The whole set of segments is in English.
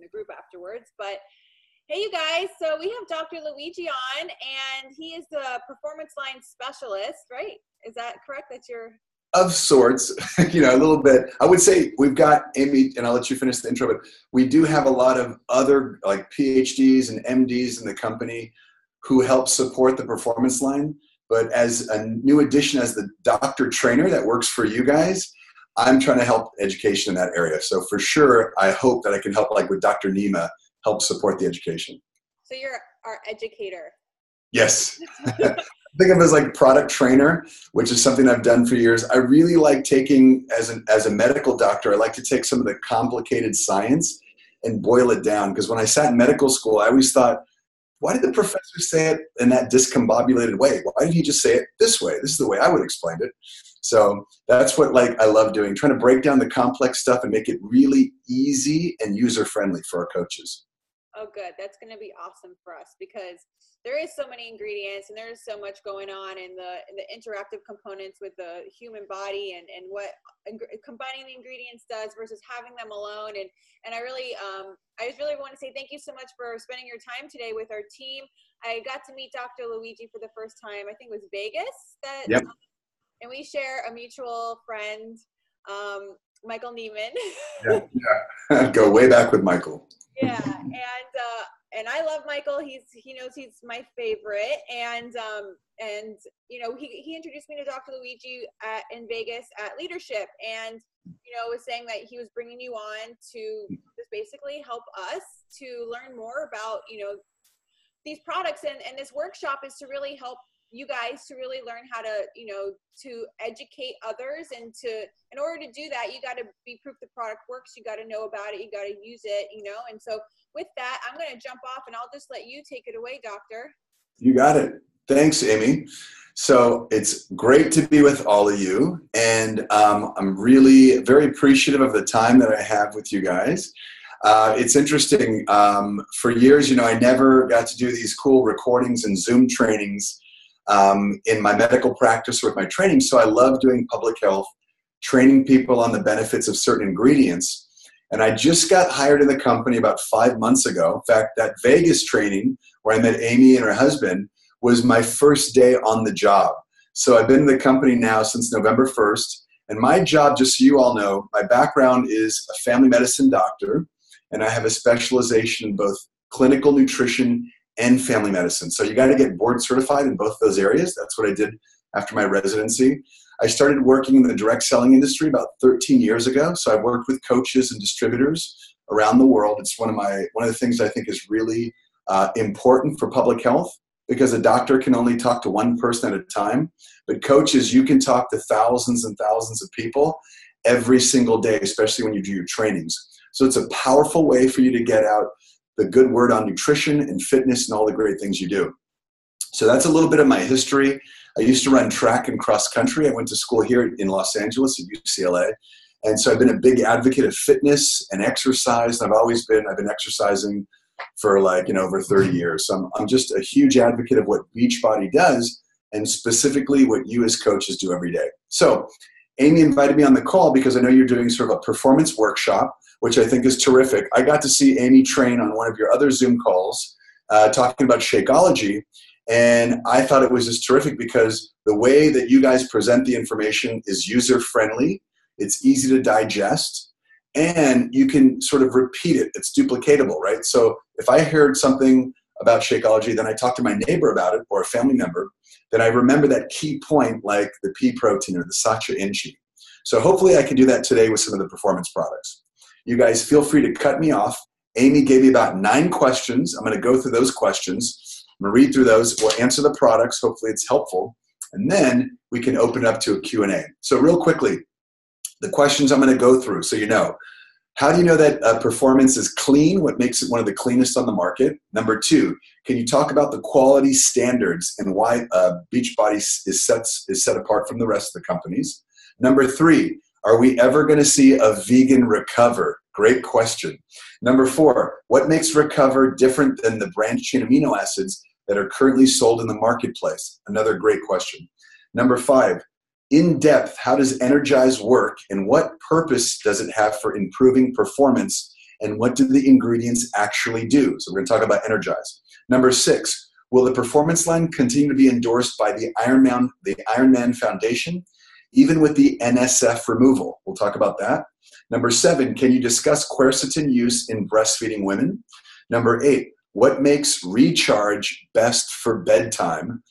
the group afterwards. But hey, you guys, so we have Dr. Luigi on, and he is the Performance Line specialist, right? Is that correct? That's your... Of sorts, a little bit. I would say we've got Amy, and I'll let you finish the intro, but we do have a lot of other like PhDs and MDs in the company who help support the Performance Line. But as a new addition, as the doctor trainer that works for you guys, I'm trying to help education in that area. So for sure, I hope that I can help, like with Dr. Nima, help support the education. So you're our educator. Yes. Think of it as like product trainer, which is something I've done for years. I really like taking, as a medical doctor, I like to take some of the complicated science and boil it down. Because when I sat in medical school, I always thought, why did the professor say it in that discombobulated way? Why did he just say it this way? This is the way I would explain it. So that's what I love doing, trying to break down the complex stuff and make it really easy and user-friendly for our coaches. Oh, good. That's going to be awesome for us because there is so many ingredients and there's so much going on in the interactive components with the human body and what combining the ingredients does versus having them alone. And I just really want to say thank you so much for spending your time today with our team. I got to meet Dr. Luigi for the first time. I think it was Vegas. Yep. And we share a mutual friend, Michael Neiman. Yeah. Go way back with Michael. Yeah, and I love Michael. He knows he's my favorite, and he introduced me to Dr. Luigi in Vegas at Leadership, and was saying that he was bringing you on to just basically help us to learn more about these products, and this workshop is to really help you guys to really learn how to to educate others, and in order to do that, you got to be proof the product works. You got to know about it. You got to use it. And so with that, I'm going to jump off and I'll just let you take it away, Doctor. You got it. Thanks, Amy. So it's great to be with all of you, and I'm really very appreciative of the time that I have with you guys. It's interesting. For years, I never got to do these cool recordings and Zoom trainings in my medical practice or with my training. So I love doing public health, training people on the benefits of certain ingredients. And I just got hired in the company about 5 months ago. In fact, that Vegas training where I met Amy and her husband was my first day on the job. So I've been in the company now since November 1st. And my job, just so you all know, my background is a family medicine doctor, and I have a specialization in both clinical nutrition and family medicine. So you got to get board certified in both those areas. That's what I did after my residency. I started working in the direct selling industry about 13 years ago. So I've worked with coaches and distributors around the world. It's one of the things I think is really important for public health, because a doctor can only talk to one person at a time. But coaches, you can talk to thousands and thousands of people every single day, especially when you do your trainings. So it's a powerful way for you to get out the good word on nutrition and fitness and all the great things you do. So that's a little bit of my history. I used to run track and cross country. I went to school here in Los Angeles at UCLA. And so I've been a big advocate of fitness and exercise. I've been exercising for over 30 years. So I'm just a huge advocate of what Beachbody does, and specifically what you as coaches do every day. So Amy invited me on the call because I know you're doing sort of a performance workshop, which I think is terrific. I got to see Amy train on one of your other Zoom calls talking about Shakeology, and I thought it was just terrific because the way that you guys present the information is user-friendly, it's easy to digest, and you can sort of repeat it. It's duplicatable, right? So if I heard something about Shakeology, then I talk to my neighbor about it or a family member, then I remember that key point like the pea protein or the sacha inchi. So hopefully I can do that today with some of the performance products. You guys feel free to cut me off. Amy gave me about 9 questions. I'm going to go through those questions. I'm going to read through those. We'll answer the products. Hopefully it's helpful. And then we can open it up to a Q&A. So real quickly, the questions I'm going to go through so you know. How do you know that performance is clean? What makes it one of the cleanest on the market? Number 2, can you talk about the quality standards and why Beachbody is set apart from the rest of the companies? Number 3, are we ever going to see a vegan Recover? Great question. Number 4, what makes Recover different than the branched chain amino acids that are currently sold in the marketplace? Another great question. Number 5, in depth, how does Energize work and what purpose does it have for improving performance and what do the ingredients actually do? So we're going to talk about Energize. Number 6, will the Performance Line continue to be endorsed by the Ironman Foundation, even with the NSF removal? We'll talk about that. Number 7, can you discuss quercetin use in breastfeeding women? Number 8, what makes recharge best for bedtime?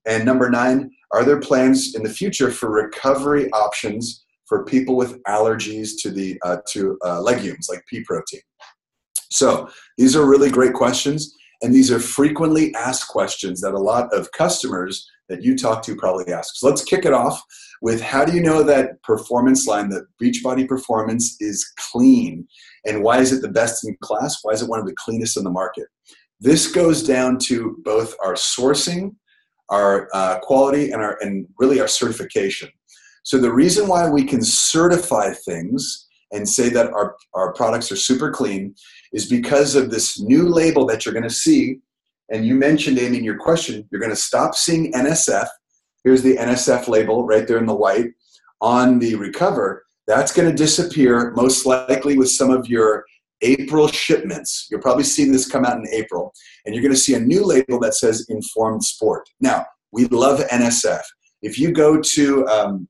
And number 9, are there plans in the future for recovery options for people with allergies to legumes like pea protein? So these are really great questions, and these are frequently asked questions that a lot of customers that you talk to probably ask. So let's kick it off with, how do you know that Performance Line, that Beachbody Performance, is clean? And why is it the best in class? Why is it one of the cleanest in the market? This goes down to both our sourcing, our quality, and really our certification. So the reason why we can certify things and say that our products are super clean is because of this new label that you're going to see. And you mentioned, Amy, in your question, you're going to stop seeing NSF. Here's the NSF label right there in the white on the Recover. That's going to disappear most likely with some of your April shipments. You'll probably see this come out in April, and you're going to see a new label that says Informed Sport. Now, we love NSF. If you go to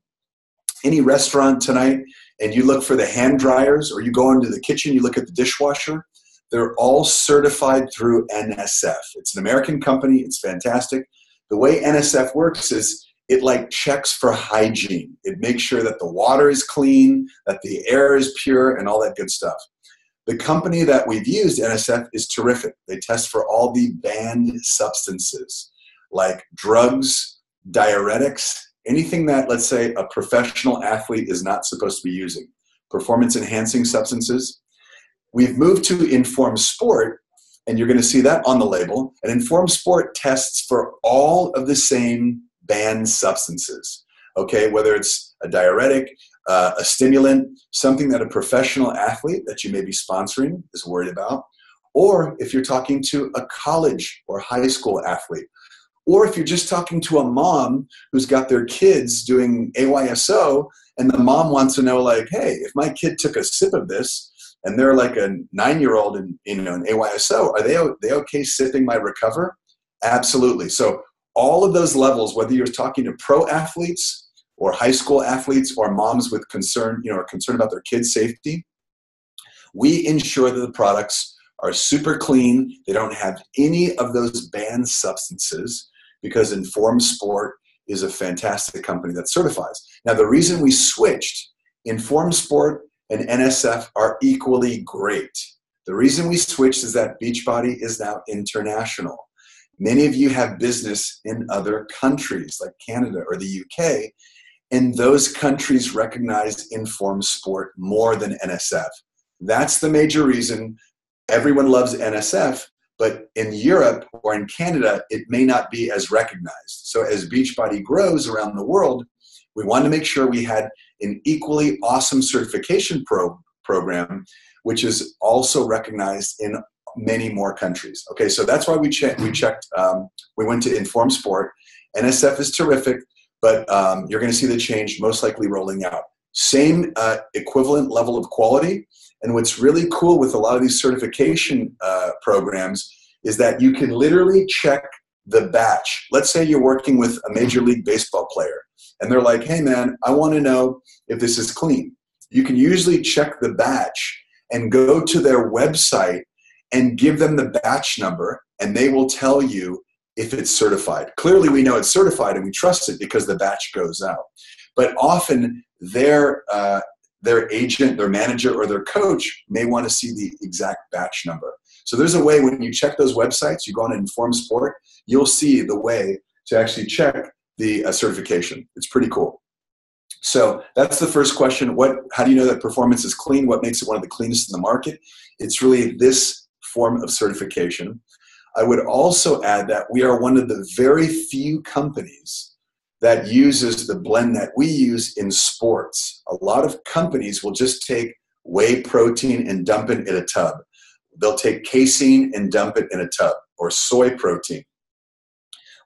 any restaurant tonight and you look for the hand dryers, or you go into the kitchen, you look at the dishwasher, they're all certified through NSF. It's an American company. It's fantastic. The way NSF works is it like checks for hygiene. It makes sure that the water is clean, that the air is pure, and all that good stuff. The company that we've used, NSF, is terrific. They test for all the banned substances like drugs, diuretics, anything that, let's say, a professional athlete is not supposed to be using. Performance-enhancing substances. We've moved to Informed Sport, and you're going to see that on the label. And Informed Sport tests for all of the same banned substances, okay? Whether it's a diuretic, a stimulant, something that a professional athlete that you may be sponsoring is worried about, or if you're talking to a college or high school athlete, or if you're just talking to a mom who's got their kids doing AYSO, and the mom wants to know, like, hey, if my kid took a sip of this and they're like a 9-year-old in an AYSO, are they okay sipping my Recover? Absolutely. So all of those levels, whether you're talking to pro athletes or high school athletes or moms with concern, are concerned about their kids' safety, we ensure that the products are super clean. They don't have any of those banned substances, because Informed Sport is a fantastic company that certifies. Now, the reason we switched, Informed Sport and NSF are equally great. The reason we switched is that Beachbody is now international. Many of you have business in other countries like Canada or the UK, and those countries recognize Informed Sport more than NSF. That's the major reason. Everyone loves NSF, but in Europe or in Canada, it may not be as recognized. So as Beachbody grows around the world, we wanted to make sure we had an equally awesome certification program, which is also recognized in many more countries. Okay, so that's why we checked. We went to Informed Sport. NSF is terrific, but you're going to see the change most likely rolling out. Same equivalent level of quality. And what's really cool with a lot of these certification programs is that you can literally check the batch. Let's say you're working with a Major League Baseball player, and they're like, hey man, I want to know if this is clean. You can usually check the batch and go to their website and give them the batch number, and they will tell you if it's certified. Clearly we know it's certified and we trust it because the batch goes out. But often their agent, their manager, or their coach may want to see the exact batch number. So there's a way, when you check those websites, you go on Informed Sport, you'll see the way to actually check the certification. It's pretty cool. So that's the first question. How do you know that performance is clean? What makes it one of the cleanest in the market? It's really this form of certification. I would also add that we are one of the very few companies that uses the blend that we use in sports. A lot of companies will just take whey protein and dump it in a tub. They'll take casein and dump it in a tub, or soy protein.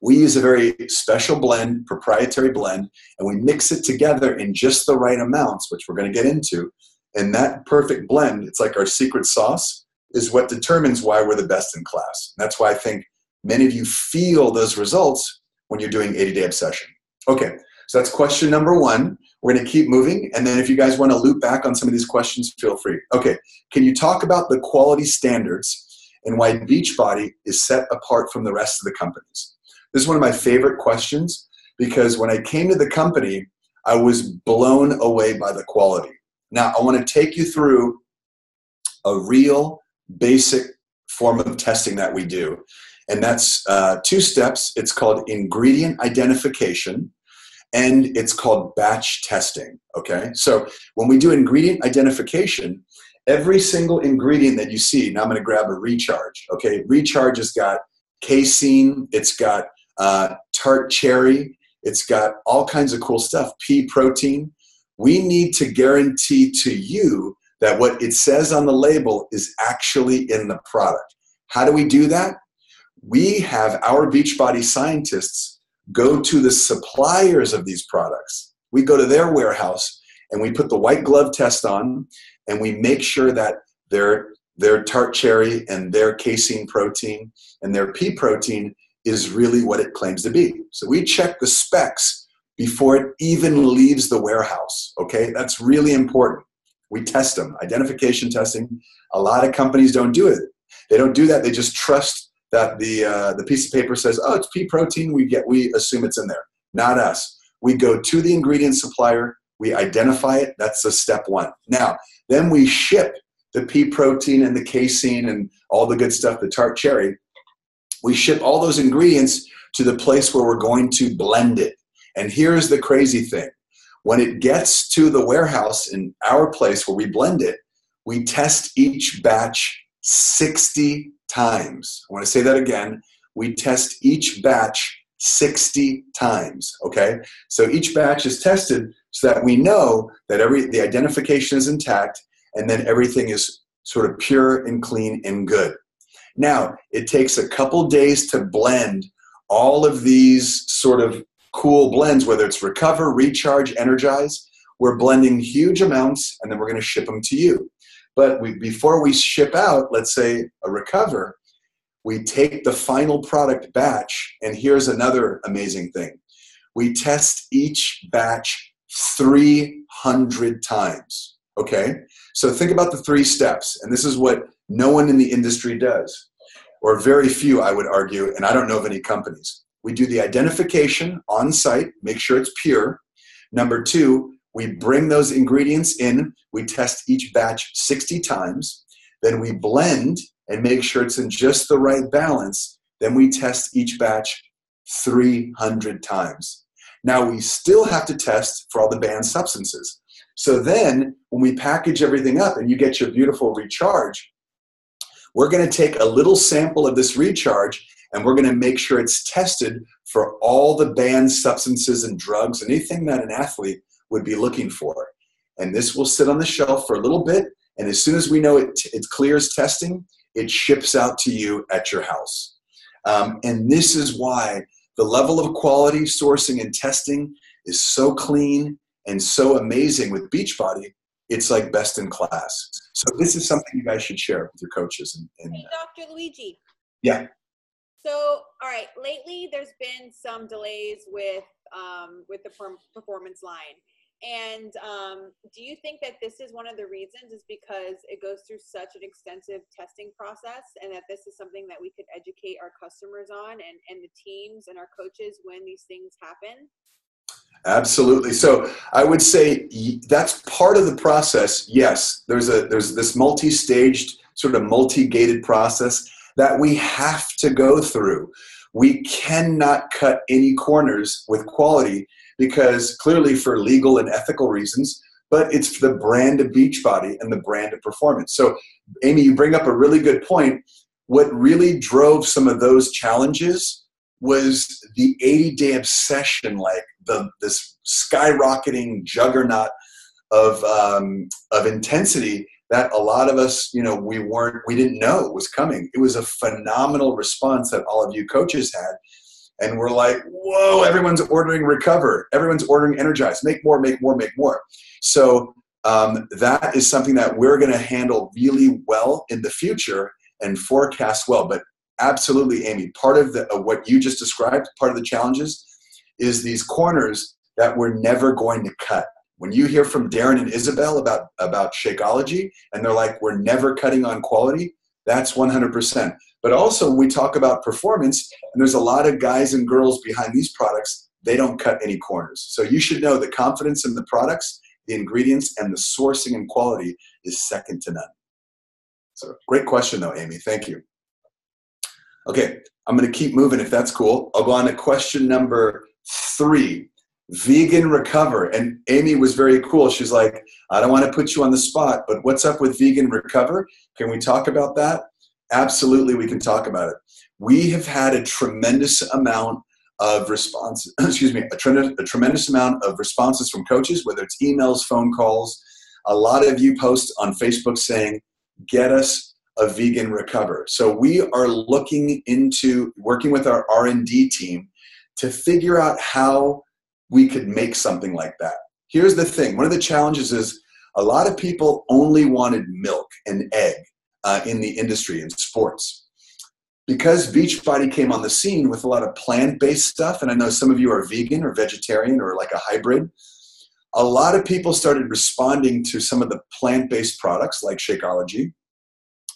We use a very special blend, proprietary blend, and we mix it together in just the right amounts, which we're going to get into, And that perfect blend, it's like our secret sauce, is what determines why we're the best in class. And that's why I think many of you feel those results when you're doing 80-day obsession. Okay, so that's question number one. We're going to keep moving. And then if you guys want to loop back on some of these questions, feel free. Okay, can you talk about the quality standards and why Beachbody is set apart from the rest of the companies? This is one of my favorite questions because when I came to the company, I was blown away by the quality. Now, I want to take you through a real basic form of testing that we do. And that's 2 steps. It's called ingredient identification and it's called batch testing, okay? So when we do ingredient identification, every single ingredient that you see, now I'm gonna grab a Recharge, okay? Recharge has got casein, it's got tart cherry, it's got all kinds of cool stuff, pea protein. We need to guarantee to you that what it says on the label is actually in the product. How do we do that? We have our Beachbody scientists go to the suppliers of these products. We go to their warehouse and we put the white glove test on and we make sure that their tart cherry and their casein protein and their pea protein is really what it claims to be. So we check the specs before it even leaves the warehouse, okay? That's really important. We test them, identification testing. A lot of companies don't do it. They don't do that. They just trust that the piece of paper says, oh, it's pea protein, we assume it's in there. Not us. We go to the ingredient supplier, we identify it, that's the step one. Now, then we ship the pea protein and the casein and all the good stuff, the tart cherry. We ship all those ingredients to the place where we're going to blend it. And here's the crazy thing. When it gets to the warehouse in our place where we blend it, we test each batch 60 times. I want to say that again. We test each batch 60 times, okay? So each batch is tested so that we know that the identification is intact and then everything is sort of pure and clean and good. Now, it takes a couple days to blend all of these sort of cool blends, whether it's Recover, Recharge, Energize. We're blending huge amounts and then we're going to ship them to you. But before we ship out, let's say a Recover, we take the final product batch, and here's another amazing thing. We test each batch 300 times, okay? So think about the 3 steps, and this is what no one in the industry does, or very few, I would argue, and I don't know of any companies. We do the identification on site, make sure it's pure. Number 2, we bring those ingredients in, we test each batch 60 times, then we blend and make sure it's in just the right balance, then we test each batch 300 times. Now we still have to test for all the banned substances. So then when we package everything up and you get your beautiful Recharge, we're gonna take a little sample of this Recharge and we're gonna make sure it's tested for all the banned substances and drugs, anything that an athlete would be looking for. And this will sit on the shelf for a little bit, and as soon as we know it clears testing, it ships out to you at your house. And this is why the level of quality, sourcing, and testing is so clean and so amazing with Beachbody. It's like best in class. So this is something you guys should share with your coaches. Hey, Dr. Luigi. Yeah. So, all right, lately there's been some delays with the performance line. And do you think that this is one of the reasons is because it goes through such an extensive testing process, and that this is something that we could educate our customers on and the teams and our coaches when these things happen? Absolutely. So I would say that's part of the process. Yes, there's this multi-staged, sort of multi-gated process that we have to go through. We cannot cut any corners with quality because clearly for legal and ethical reasons, but it's the brand of Beachbody and the brand of performance. So Amy, you bring up a really good point. What really drove some of those challenges was the 80-day obsession, like this skyrocketing juggernaut of intensity that a lot of us, we didn't know was coming. It was a phenomenal response that all of you coaches had. And we're like, whoa, everyone's ordering Recover. Everyone's ordering Energize. Make more, make more, make more. So that is something that we're going to handle really well in the future and forecast well. But absolutely, Amy, part of what you just described, part of the challenges is these corners that we're never going to cut. When you hear from Darren and Isabel about Shakeology, and they're like, we're never cutting on quality, that's 100%. But also when we talk about performance, and there's a lot of guys and girls behind these products, they don't cut any corners. So you should know the confidence in the products, the ingredients, and the sourcing and quality is second to none. So great question though, Amy, thank you. Okay, I'm gonna keep moving if that's cool. I'll go on to question number 3. Vegan recover. And Amy was very cool. She's like, I don't want to put you on the spot, but what's up with vegan recover? Can we talk about that? Absolutely, we can talk about it. We have had a tremendous amount of responses, a tremendous amount of responses from coaches, whether it's emails, phone calls. A lot of you post on Facebook saying, get us a vegan recover. So we are looking into working with our R&D team to figure out how we could make something like that. Here's the thing. One of the challenges is a lot of people only wanted milk and egg in the industry in sports. Because Beachbody came on the scene with a lot of plant-based stuff, and I know some of you are vegan or vegetarian or like a hybrid, a lot of people started responding to some of the plant-based products like Shakeology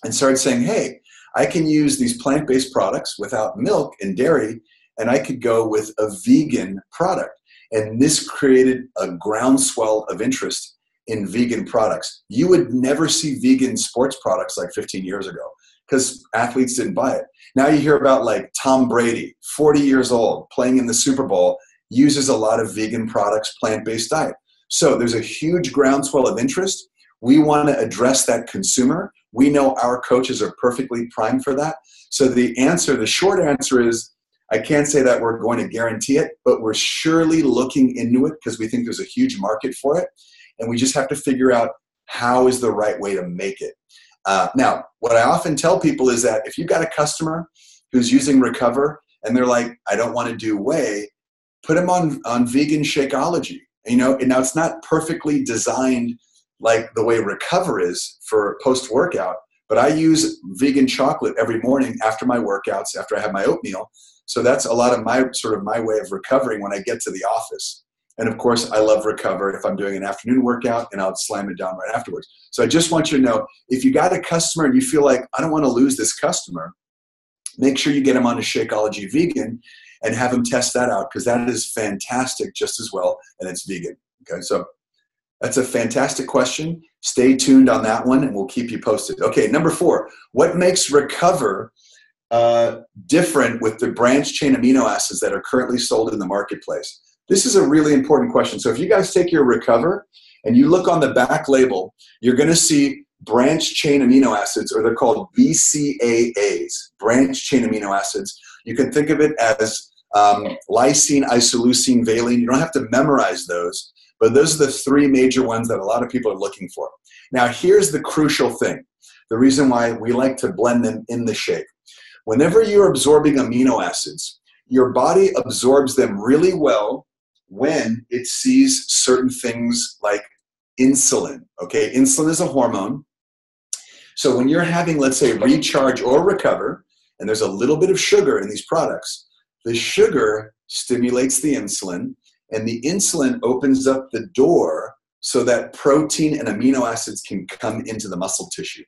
and started saying, hey, I can use these plant-based products without milk and dairy, and I could go with a vegan product. And this created a groundswell of interest in vegan products. You would never see vegan sports products like 15 years ago because athletes didn't buy it. Now you hear about like Tom Brady, 40 years old, playing in the Super Bowl, uses a lot of vegan products, plant-based diet. So there's a huge groundswell of interest. We want to address that consumer. We know our coaches are perfectly primed for that. So the short answer is, I can't say that we're going to guarantee it, but we're surely looking into it because we think there's a huge market for it. And we just have to figure out how is the right way to make it. Now, what I often tell people is that if you've got a customer who's using Recover and they're like, I don't want to do whey, put them on vegan Shakeology. You know, and now it's not perfectly designed like the way Recover is for post-workout, but I use vegan chocolate every morning after my workouts, after I have my oatmeal. So that's a lot of my way of recovering when I get to the office. And of course, I love Recover if I'm doing an afternoon workout, and I'll slam it down right afterwards. So I just want you to know, if you got a customer and you feel like, I don't want to lose this customer, make sure you get them on a Shakeology vegan and have them test that out, because that is fantastic just as well, and it's vegan. Okay, so that's a fantastic question. Stay tuned on that one, and we'll keep you posted. Okay, number 4, what makes Recover different with the branched chain amino acids that are currently sold in the marketplace? This is a really important question. So if you guys take your Recover and you look on the back label, you're going to see branched chain amino acids, or they're called BCAAs, branched chain amino acids. You can think of it as lysine, isoleucine, valine. You don't have to memorize those, but those are the 3 major ones that a lot of people are looking for. Now, here's the crucial thing, the reason why we like to blend them in the shake. Whenever you're absorbing amino acids, your body absorbs them really well when it sees certain things like insulin. Okay, insulin is a hormone. So when you're having, let's say, Recharge or Recover, and there's a little bit of sugar in these products, the sugar stimulates the insulin, and the insulin opens up the door so that protein and amino acids can come into the muscle tissue.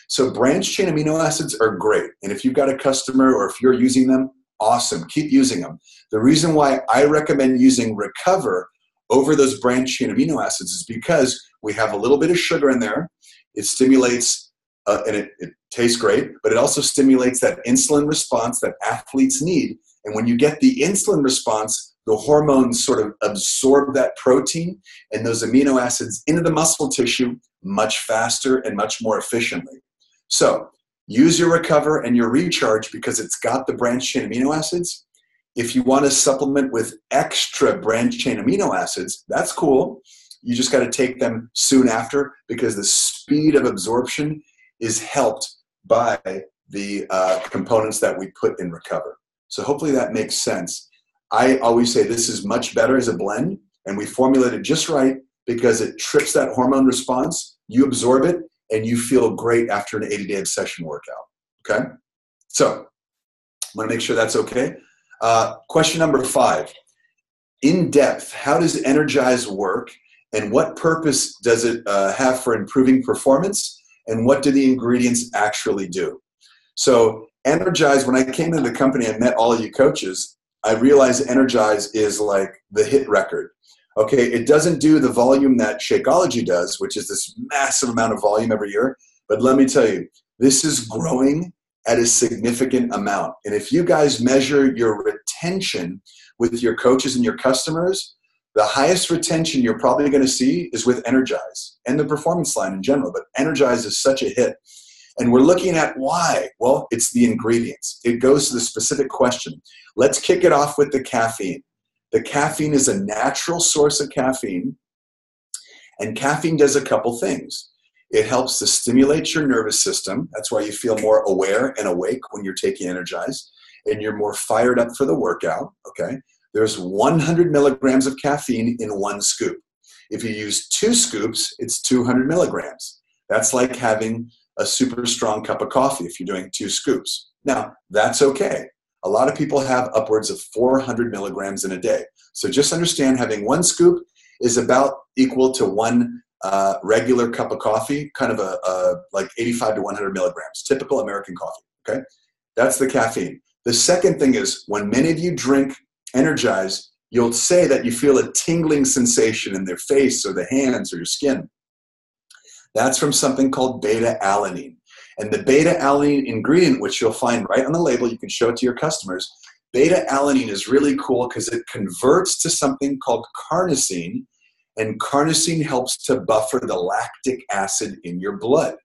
So branched chain amino acids are great. And if you've got a customer or if you're using them, awesome, keep using them. The reason why I recommend using Recover over those branched chain amino acids is because we have a little bit of sugar in there. It stimulates, and it tastes great, but it also stimulates that insulin response that athletes need. And when you get the insulin response, the hormones sort of absorb that protein and those amino acids into the muscle tissue much faster and much more efficiently. So use your Recover and your Recharge because it's got the branched chain amino acids. If you want to supplement with extra branched chain amino acids, that's cool. You just got to take them soon after because the speed of absorption is helped by the components that we put in Recover. So hopefully that makes sense. I always say this is much better as a blend, and we formulate it just right because it trips that hormone response. You absorb it, and you feel great after an 80-day obsession workout, okay? So I want to make sure that's okay. Question number 5. In depth, how does Energize work, and what purpose does it have for improving performance, and what do the ingredients actually do? So Energize, when I came into the company and met all of you coaches, I realized Energize is like the hit record. Okay, it doesn't do the volume that Shakeology does, which is this massive amount of volume every year. But let me tell you, this is growing at a significant amount. And if you guys measure your retention with your coaches and your customers, the highest retention you're probably going to see is with Energize and the Performance Line in general. But Energize is such a hit. And we're looking at why. Well, it's the ingredients. It goes to the specific question. Let's kick it off with the caffeine. The caffeine is a natural source of caffeine, and caffeine does a couple things. It helps to stimulate your nervous system. That's why you feel more aware and awake when you're taking Energize, and you're more fired up for the workout, okay? There's 100 milligrams of caffeine in 1 scoop. If you use 2 scoops, it's 200 milligrams. That's like having a super strong cup of coffee if you're doing 2 scoops. Now, that's okay. A lot of people have upwards of 400 milligrams in a day. So just understand having 1 scoop is about equal to 1 regular cup of coffee, kind of like 85 to 100 milligrams, typical American coffee, okay? That's the caffeine. The second thing is when many of you drink Energize, you'll say that you feel a tingling sensation in their face or the hands or your skin. That's from something called beta-alanine. And the beta-alanine ingredient, which you'll find right on the label, you can show it to your customers, beta-alanine is really cool because it converts to something called carnosine, and carnosine helps to buffer the lactic acid in your blood.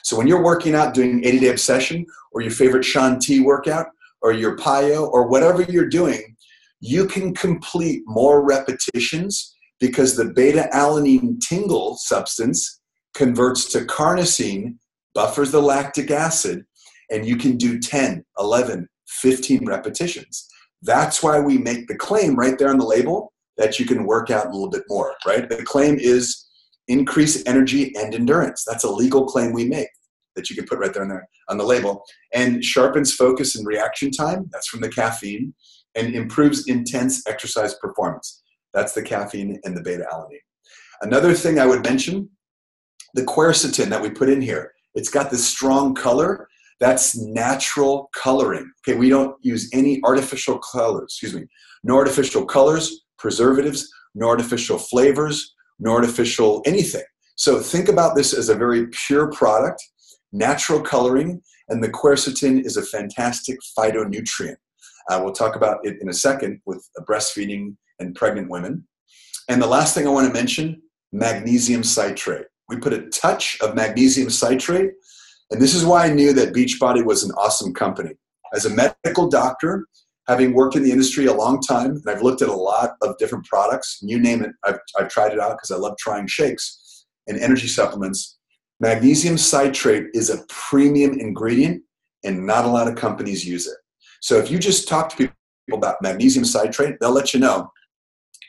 So when you're working out doing 80-day obsession or your favorite Shanti workout or your Payo or whatever you're doing, you can complete more repetitions because the beta-alanine tingle substance converts to carnosine, buffers the lactic acid, and you can do 10, 11, 15 repetitions. That's why we make the claim right there on the label that you can work out a little bit more, right? The claim is increase energy and endurance. That's a legal claim we make that you can put right there on the label. And sharpens focus and reaction time. That's from the caffeine. And improves intense exercise performance. That's the caffeine and the beta-alanine. Another thing I would mention, the quercetin that we put in here. It's got this strong color. That's natural coloring. Okay, we don't use any artificial colors, no artificial colors, preservatives, no artificial flavors, no artificial anything. So think about this as a very pure product, natural coloring, and the quercetin is a fantastic phytonutrient. We'll talk about it in a second with breastfeeding and pregnant women. And the last thing I want to mention, magnesium citrate. We put a touch of magnesium citrate, and this is why I knew that Beachbody was an awesome company. As a medical doctor, having worked in the industry a long time, and I've looked at a lot of different products, you name it, I've tried it out because I love trying shakes and energy supplements. Magnesium citrate is a premium ingredient, and not a lot of companies use it. So if you just talk to people about magnesium citrate, they'll let you know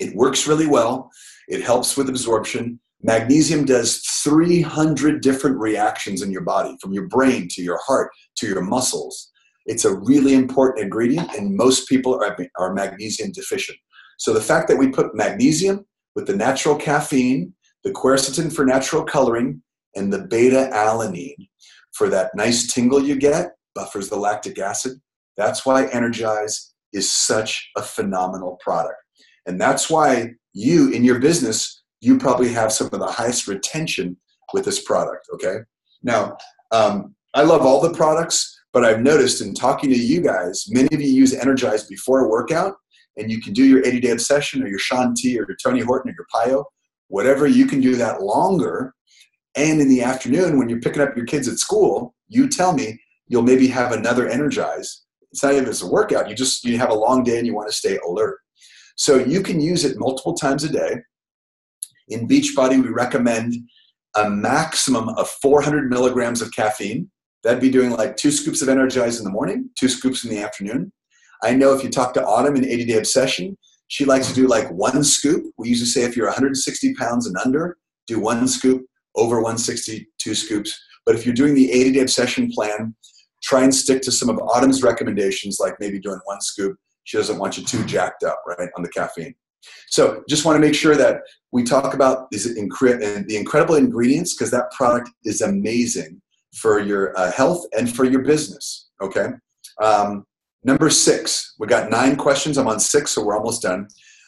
it works really well. It helps with absorption. Magnesium does 300 different reactions in your body, from your brain to your heart to your muscles. It's a really important ingredient, and most people are magnesium deficient. So the fact that we put magnesium with the natural caffeine, the quercetin for natural coloring, and the beta-alanine for that nice tingle you get, buffers the lactic acid, that's why Energize is such a phenomenal product. And that's why you, in your business, you probably have some of the highest retention with this product, okay? Now, I love all the products, but I've noticed in talking to you guys, many of you use Energize before a workout, and you can do your 80-day obsession or your Shanti or your Tony Horton or your Payo, whatever, you can do that longer. And in the afternoon, when you're picking up your kids at school, you tell me you'll maybe have another Energize. It's not even as a workout. You have a long day and you want to stay alert. So you can use it multiple times a day. In Beachbody, we recommend a maximum of 400 milligrams of caffeine. That'd be doing like 2 scoops of Energize in the morning, 2 scoops in the afternoon. I know if you talk to Autumn in 80-day obsession, She likes to do like 1 scoop. We usually say if you're 160 pounds and under, do 1 scoop, over 160, 2 scoops. But if you're doing the 80-day obsession plan, try and stick to some of Autumn's recommendations, like maybe doing 1 scoop. She doesn't want you too jacked up, right, on the caffeine. So just want to make sure that we talk about the incredible ingredients, because that product is amazing for your health and for your business, okay? Number 6, we got 9 questions. I'm on 6, so we're almost done.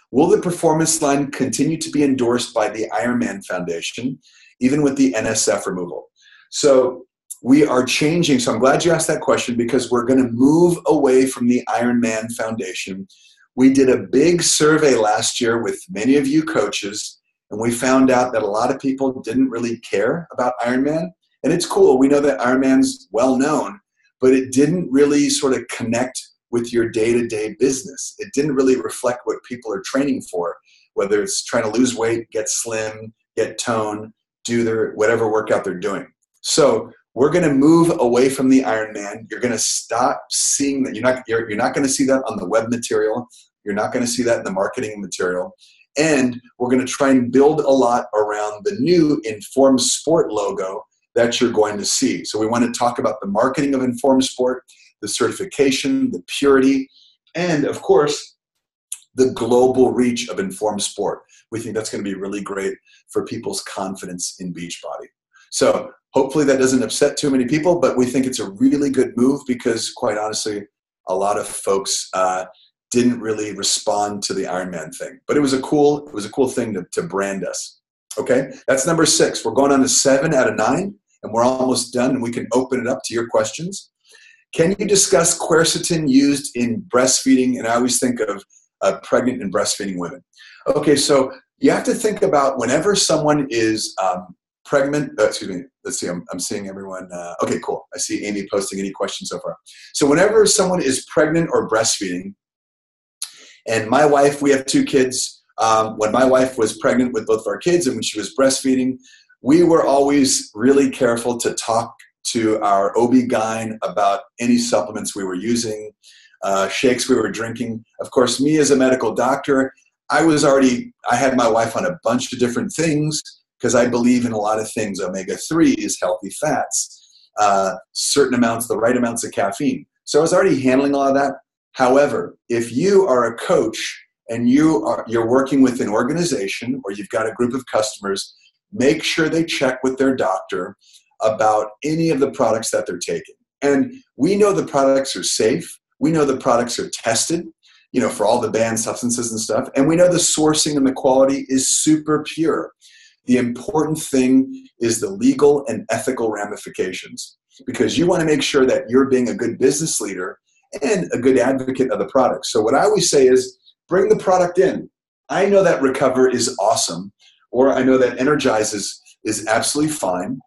Will the Performance Line continue to be endorsed by the Ironman Foundation, even with the NSF removal? So we are changing. So I'm glad you asked that question, because we're going to move away from the Ironman Foundation. We did a big survey last year with many of you coaches, and we found out that a lot of people didn't really care about Ironman. And it's cool. We know that Ironman's well known, but it didn't really sort of connect with your day-to-day business. It didn't really reflect what people are training for, whether it's trying to lose weight, get slim, get tone, do their whatever workout they're doing. So we're going to move away from the Ironman. You're going to stop seeing that. You're not going to see that on the web material. You're not going to see that in the marketing material. And we're going to try and build a lot around the new Informed Sport logo that you're going to see. So we want to talk about the marketing of Informed Sport, the certification, the purity, and of course, the global reach of Informed Sport. We think that's going to be really great for people's confidence in Beachbody. So hopefully that doesn't upset too many people, but we think it's a really good move, because quite honestly, a lot of folks didn't really respond to the Ironman thing. But it was a cool thing to brand us. Okay, that's number 6. We're going on to 7 out of 9, and we're almost done, and we can open it up to your questions. Can you discuss quercetin used in breastfeeding? And I always think of pregnant and breastfeeding women. Okay, so you have to think about whenever someone is pregnant, excuse me, let's see, I'm seeing everyone. Okay, cool. I see Amy posting any questions so far. So whenever someone is pregnant or breastfeeding, and my wife, we have 2 kids. When my wife was pregnant with both of our kids and when she was breastfeeding, we were always really careful to talk to our OB-GYN about any supplements we were using, shakes we were drinking. Of course, me as a medical doctor, I had my wife on a bunch of different things, because I believe in a lot of things. Omega-3s, healthy fats, certain amounts, the right amounts of caffeine. So I was already handling all of that. However, if you are a coach and you're working with an organization, or you've got a group of customers, make sure they check with their doctor about any of the products that they're taking. And we know the products are safe. We know the products are tested, for all the banned substances and stuff. And we know the sourcing and the quality is super pure. The important thing is the legal and ethical ramifications, because you want to make sure that you're being a good business leader and a good advocate of the product. So what I always say is, bring the product in. I know that Recover is awesome, or I know that Energize is absolutely fine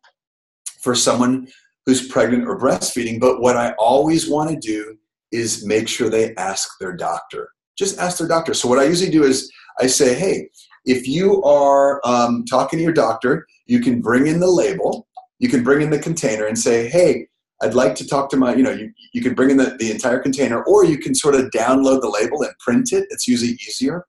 for someone who's pregnant or breastfeeding, but what I always want to do is make sure they ask their doctor. Just ask their doctor. So what I usually do is I say, hey, if you are talking to your doctor, you can bring in the label, you can bring in the container and say, hey, I'd like to talk to my, you can bring in the entire container, or you can sort of download the label and print it. It's usually easier.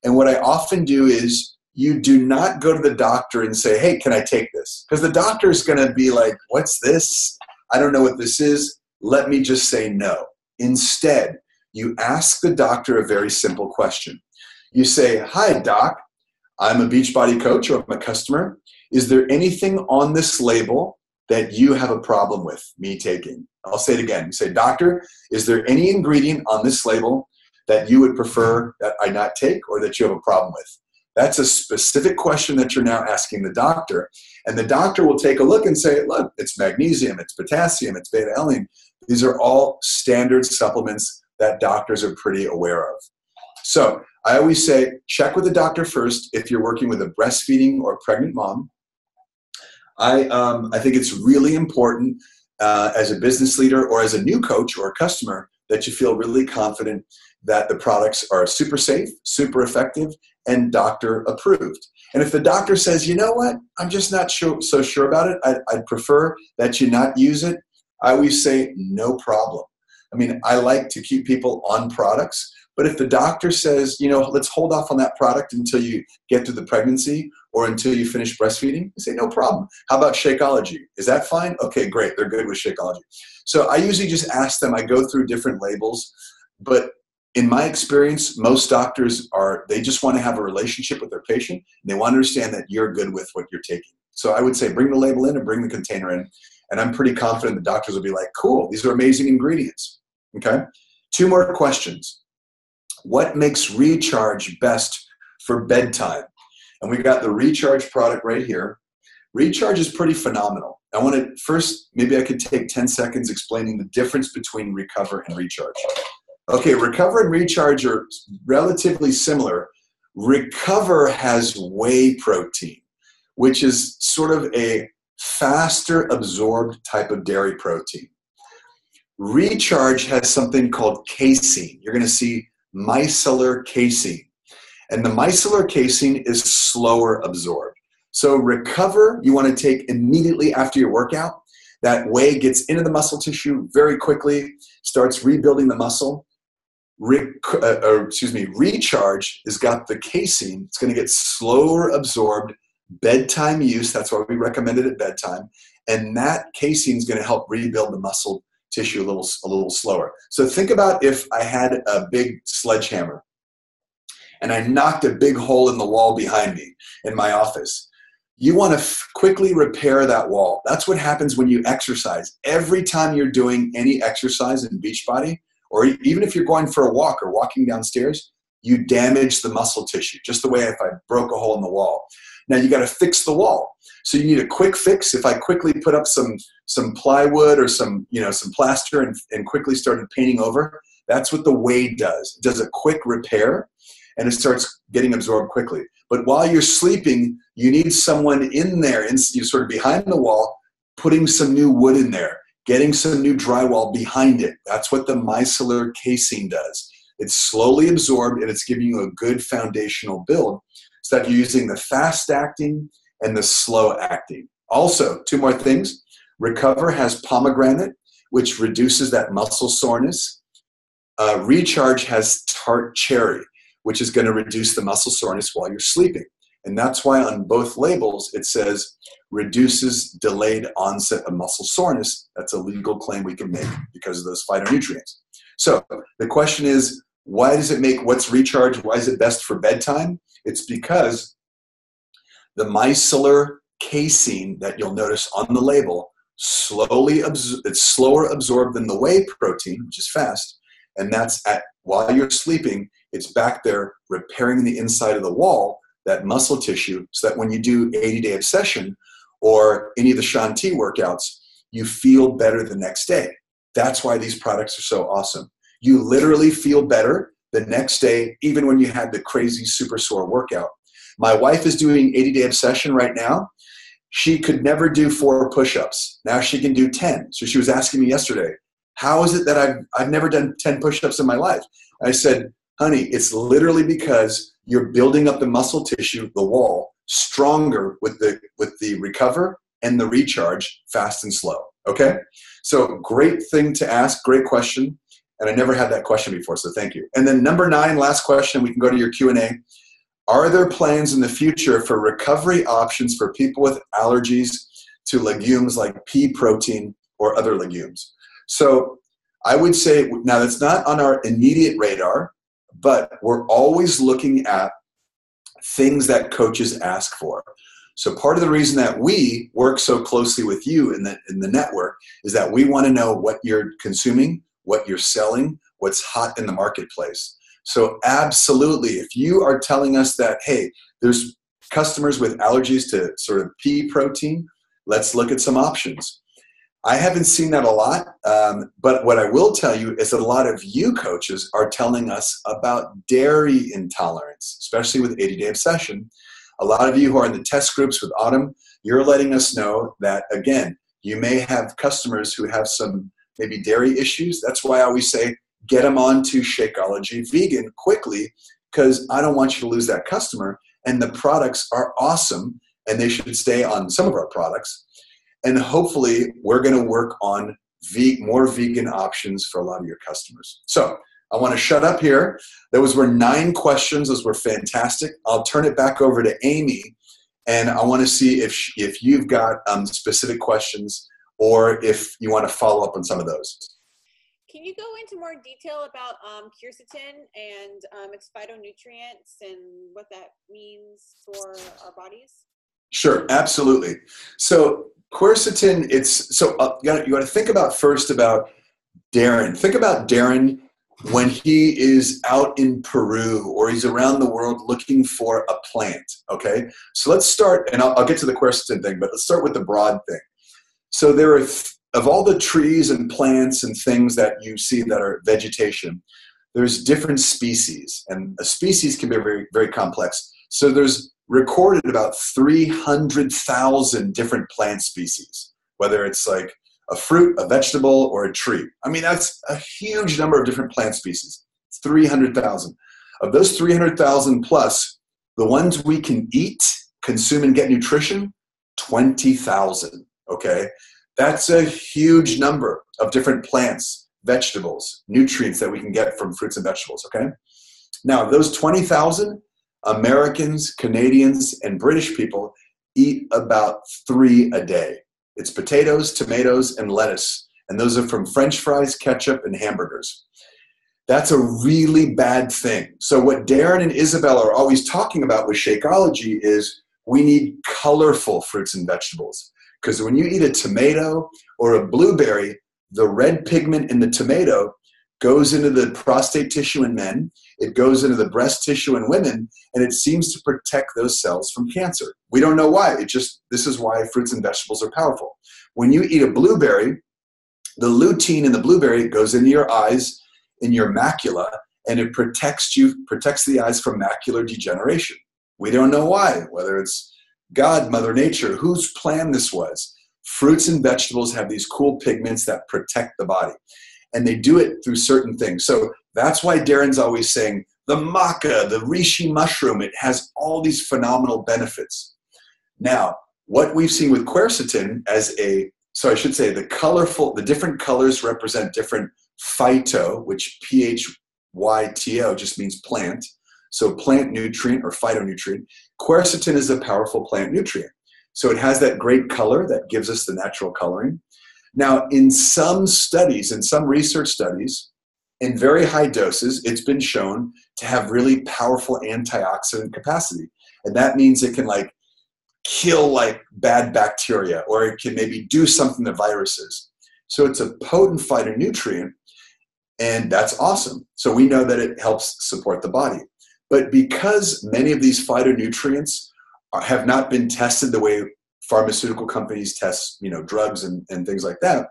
And what I often do is, you do not go to the doctor and say, hey, can I take this? Because the doctor is going to be like, what's this? I don't know what this is. Let me just say no. Instead, you ask the doctor a very simple question. You say, hi, doc, I'm a Beachbody coach, or I'm a customer. Is there anything on this label that you have a problem with me taking? I'll say it again. You say, doctor, is there any ingredient on this label that you would prefer that I not take, or that you have a problem with? That's a specific question that you're now asking the doctor. And the doctor will take a look and say, look, it's magnesium, it's potassium, it's beta-alanine. These are all standard supplements that doctors are pretty aware of. So I always say, check with the doctor first if you're working with a breastfeeding or pregnant mom. I think it's really important as a business leader or as a new coach or a customer that you feel really confident that the products are super safe, super effective, and doctor approved. And if the doctor says, you know what, I'm just not so sure about it, I'd prefer that you not use it, I always say, no problem. I mean, I like to keep people on products, But if the doctor says, you know, let's hold off on that product until you get through the pregnancy or until you finish breastfeeding, I say, no problem. How about Shakeology? Is that fine? Okay, great. They're good with Shakeology. So I usually just ask them, I go through different labels, but in my experience, most doctors they just want to have a relationship with their patient. And they want to understand that you're good with what you're taking. So I would say bring the label in or bring the container in. And I'm pretty confident the doctors will be like, cool, these are amazing ingredients. Okay. 2 more questions. What makes Recharge best for bedtime? And we got the Recharge product right here. Recharge is pretty phenomenal. I want to first, maybe I could take 10 seconds explaining the difference between Recover and Recharge. Okay, Recover and Recharge are relatively similar. Recover has whey protein, which is sort of a faster absorbed type of dairy protein. Recharge has something called casein. You're going to see micellar casein. And the micellar casein is slower absorbed. So Recover, you want to take immediately after your workout. That whey gets into the muscle tissue very quickly, starts rebuilding the muscle. Recharge has got the casein. It's going to get slower absorbed, bedtime use. That's why we recommend it at bedtime. And that casein is going to help rebuild the muscle tissue a little slower. So think about if I had a big sledgehammer and I knocked a big hole in the wall behind me in my office. You want to quickly repair that wall. That's what happens when you exercise. Every time you're doing any exercise in Beachbody, or even if you're going for a walk or walking downstairs, you damage the muscle tissue, just the way if I broke a hole in the wall. Now you got to fix the wall. So you need a quick fix. If I quickly put up some plywood or some plaster and quickly started painting over, that's what the whey does. It does a quick repair and it starts getting absorbed quickly. But while you're sleeping, you need someone in there, you're sort of behind the wall, putting some new wood in there, getting some new drywall behind it. That's what the micellar casein does. It's slowly absorbed and it's giving you a good foundational build so that you're using the fast acting and the slow acting. Also, 2 more things. Recover has pomegranate, which reduces that muscle soreness. Recharge has tart cherry, which is going to reduce the muscle soreness while you're sleeping. And that's why on both labels it says reduces delayed onset of muscle soreness. That's a legal claim we can make because of those phytonutrients. So the question is, what's Recharge? Why is it best for bedtime? It's because the micellar casein that you'll notice on the label it's slower absorbed than the whey protein, which is fast. And that's while you're sleeping, it's back there repairing the inside of the wall, that muscle tissue, so that when you do 80-day obsession or any of the Shanti workouts, you feel better the next day. That's why these products are so awesome. You literally feel better the next day, even when you had the crazy super sore workout. My wife is doing 80-day obsession right now. She could never do 4 push-ups. Now she can do 10. So she was asking me yesterday, how is it that I've never done 10 push-ups in my life? I said, honey, it's literally because you're building up the muscle tissue, the wall, stronger with the Recover and the Recharge, fast and slow. Okay? So great thing to ask, great question. And I never had that question before, so thank you. And then number 9, last question, we can go to your Q&A. Are there plans in the future for recovery options for people with allergies to legumes like pea protein or other legumes? So I would say, now that's not on our immediate radar, but we're always looking at things that coaches ask for. So part of the reason that we work so closely with you in the network is that we want to know what you're consuming, what you're selling, what's hot in the marketplace. So absolutely, if you are telling us that, hey, there's customers with allergies to sort of pea protein, let's look at some options. I haven't seen that a lot, but what I will tell you is that a lot of you coaches are telling us about dairy intolerance, especially with 80-day obsession. A lot of you who are in the test groups with Autumn, you're letting us know that, again, you may have customers who have some maybe dairy issues. That's why I always say, get them onto Shakeology Vegan quickly, because I don't want you to lose that customer. And the products are awesome, and they should stay on some of our products. And hopefully, we're going to work on more vegan options for a lot of your customers. So I want to shut up here. Those were 9 questions. Those were fantastic. I'll turn it back over to Amy, and I want to see if you've got specific questions or if you want to follow up on some of those. Can you go into more detail about quercetin and its phytonutrients and what that means for our bodies? Sure, absolutely. So quercetin, you got to think about first about Darren. Think about Darren when he is out in Peru or he's around the world looking for a plant, okay? So let's start, and I'll get to the quercetin thing, but let's start with the broad thing. So there are, of all the trees and plants and things that you see that are vegetation, there's different species, and a species can be very, very complex. So there's recorded about 300,000 different plant species, whether it's like a fruit, a vegetable, or a tree. I mean, that's a huge number of different plant species, 300,000. Of those 300,000 plus, the ones we can eat, consume, and get nutrition, 20,000, okay? That's a huge number of different plants, vegetables, nutrients that we can get from fruits and vegetables, okay? Now, those 20,000, Americans, Canadians, and British people eat about 3 a day. It's potatoes, tomatoes, and lettuce. And those are from French fries, ketchup, and hamburgers. That's a really bad thing. So what Darren and Isabel are always talking about with Shakeology is we need colorful fruits and vegetables. Because when you eat a tomato or a blueberry, the red pigment in the tomato goes into the prostate tissue in men, it goes into the breast tissue in women, and it seems to protect those cells from cancer. We don't know why. This is why fruits and vegetables are powerful. When you eat a blueberry, the lutein in the blueberry goes into your eyes, in your macula, and it protects the eyes from macular degeneration. We don't know why, whether it's God, Mother Nature, whose plan this was. Fruits and vegetables have these cool pigments that protect the body. And they do it through certain things. So that's why Darren's always saying, the maca, the reishi mushroom, it has all these phenomenal benefits. Now, what we've seen with quercetin the different colors represent different phyto, which P-H-Y-T-O just means plant. So plant nutrient or phytonutrient. Quercetin is a powerful plant nutrient. So it has that great color that gives us the natural coloring. Now, in some studies, in some research studies, in very high doses, it's been shown to have really powerful antioxidant capacity. And that means it can kill bad bacteria, or it can maybe do something to viruses. So it's a potent phytonutrient, and that's awesome. So we know that it helps support the body. But because many of these phytonutrients have not been tested the way pharmaceutical companies test, drugs and things like that,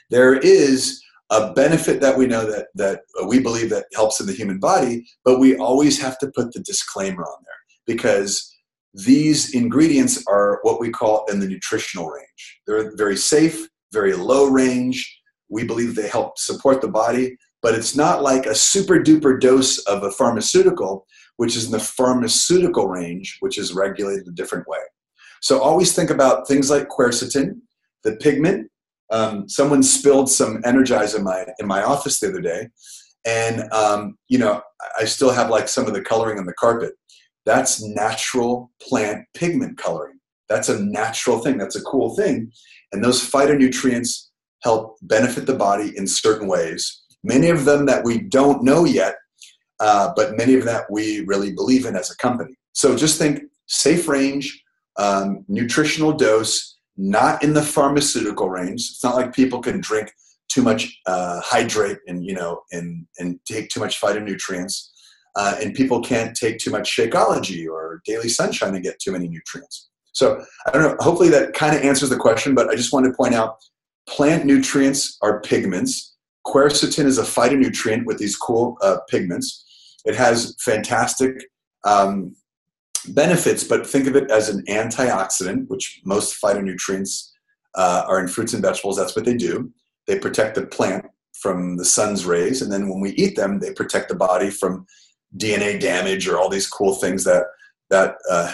there is a benefit that we know that we believe that helps in the human body, but we always have to put the disclaimer on there because these ingredients are what we call in the nutritional range. They're very safe, very low range. We believe they help support the body, but it's not like a super duper dose of a pharmaceutical, which is in the pharmaceutical range, which is regulated a different way. So always think about things like quercetin, the pigment. Someone spilled some Energize in my office the other day, and I still have some of the coloring on the carpet. That's natural plant pigment coloring. That's a natural thing. That's a cool thing. And those phytonutrients help benefit the body in certain ways. Many of them that we don't know yet, but many of that we really believe in as a company. So just think safe range, nutritional dose, not in the pharmaceutical range. It's not like people can drink too much hydrate and take too much phytonutrients. And people can't take too much Shakeology or Daily Sunshine and get too many nutrients. So I don't know, hopefully that kind of answers the question, but I just wanted to point out plant nutrients are pigments. Quercetin is a phytonutrient with these cool pigments. It has fantastic benefits, but think of it as an antioxidant, which most phytonutrients are in fruits and vegetables. That's what they do. They protect the plant from the sun's rays, and then when we eat them, they protect the body from DNA damage or all these cool things that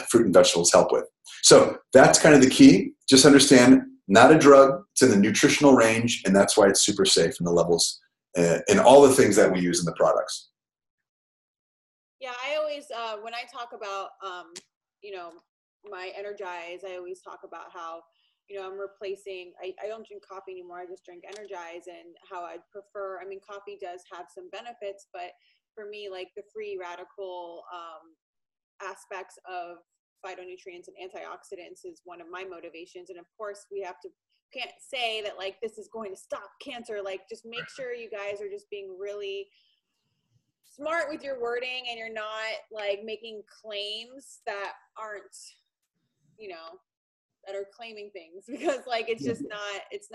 fruit and vegetables help with. So that's kind of the key. Just understand, not a drug. It's in the nutritional range, and that's why it's super safe, and the levels in all the things that we use in the products. Yeah, I always, when I talk about, you know, my Energize, I always talk about how, you know, I'm replacing, I don't drink coffee anymore. I just drink Energize, and how I prefer, I mean, coffee does have some benefits, but for me, like the free radical aspects of phytonutrients and antioxidants is one of my motivations. And of course we can't say that like this is going to stop cancer. Like just make sure you guys are just being really smart with your wording, and you're not like making claims that aren't, you know, that are claiming things, because like it's just not, it's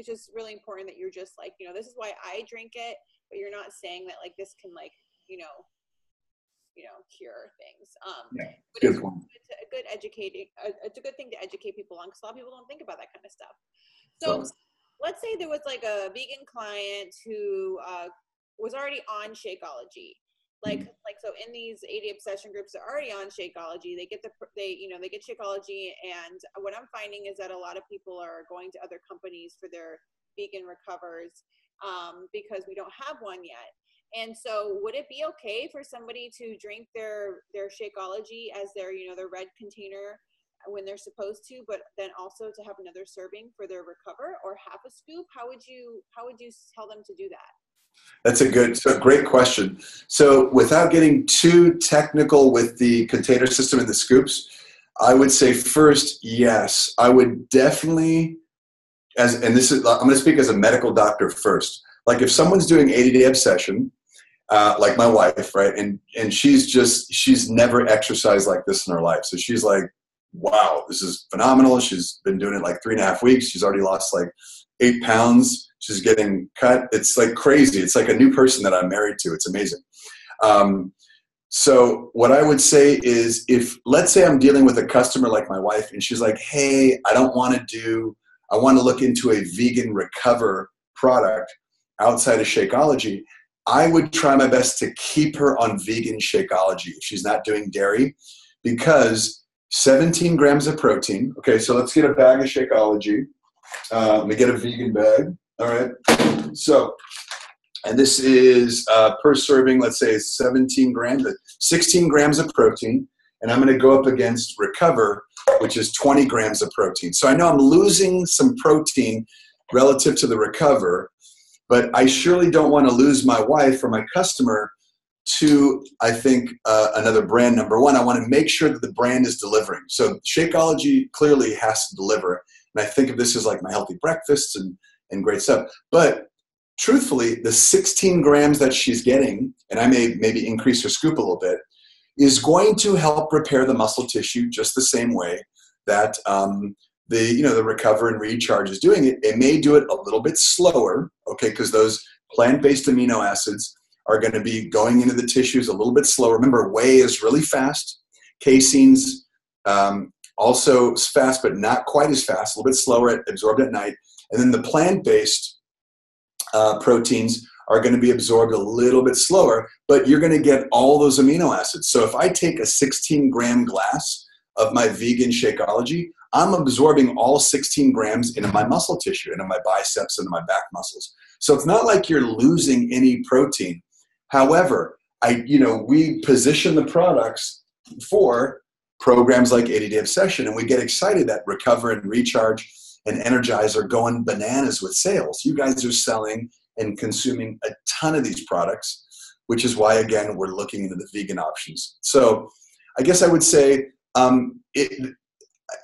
just really important that you're just like, you know, this is why I drink it, but you're not saying that like this can like, you know, cure things. But it's a good educating, it's a good thing to educate people on, because a lot of people don't think about that kind of stuff. So let's say there was like a vegan client who was already on Shakeology. Like so in these 80 obsession groups, they're already on Shakeology. They get Shakeology, and what I'm finding is that a lot of people are going to other companies for their vegan recovers because we don't have one yet. And so would it be okay for somebody to drink their Shakeology as their, you know, their red container when they're supposed to, but then also to have another serving for their recover, or half a scoop? How would you tell them to do that? That's a great question. So without getting too technical with the container system and the scoops, I would say first, yes, I would definitely, I'm going to speak as a medical doctor first. Like if someone's doing 80-day obsession, like my wife, right? And she's never exercised like this in her life. So she's like, wow, this is phenomenal. She's been doing it like 3.5 weeks. She's already lost like 8 pounds. She's getting cut. It's like crazy. It's like a new person that I'm married to. It's amazing. So what I would say is, if let's say I'm dealing with a customer like my wife, and she's like, hey, I want to look into a vegan recover product outside of Shakeology, I would try my best to keep her on vegan Shakeology if she's not doing dairy, because 17 grams of protein. Okay, so let's get a bag of Shakeology. Let me get a vegan bag. All right. So, and this is per serving, let's say 17 grams, 16 grams of protein. And I'm going to go up against Recover, which is 20 grams of protein. So I know I'm losing some protein relative to the Recover, but I surely don't want to lose my wife or my customer to, I think, another brand. Number one, I want to make sure that the brand is delivering. So Shakeology clearly has to deliver. And I think of this as like my healthy breakfasts and great stuff. But truthfully, the 16 grams that she's getting, and I may maybe increase her scoop a little bit, is going to help repair the muscle tissue just the same way that the Recover and Recharge is doing it. It may do it a little bit slower, okay, because those plant-based amino acids are going to be going into the tissues a little bit slower. Remember, whey is really fast. Casein's also fast, but not quite as fast, a little bit slower, absorbed at night. And then the plant-based proteins are going to be absorbed a little bit slower, but you're going to get all those amino acids. So if I take a 16-gram glass of my vegan Shakeology, I'm absorbing all 16 grams into my muscle tissue, into my biceps, into my back muscles. So it's not like you're losing any protein. However, we position the products for programs like 80-Day Obsession, and we get excited that Recover and Recharge and Energize are going bananas with sales. You guys are selling and consuming a ton of these products, which is why, again, we're looking into the vegan options. So I guess I would say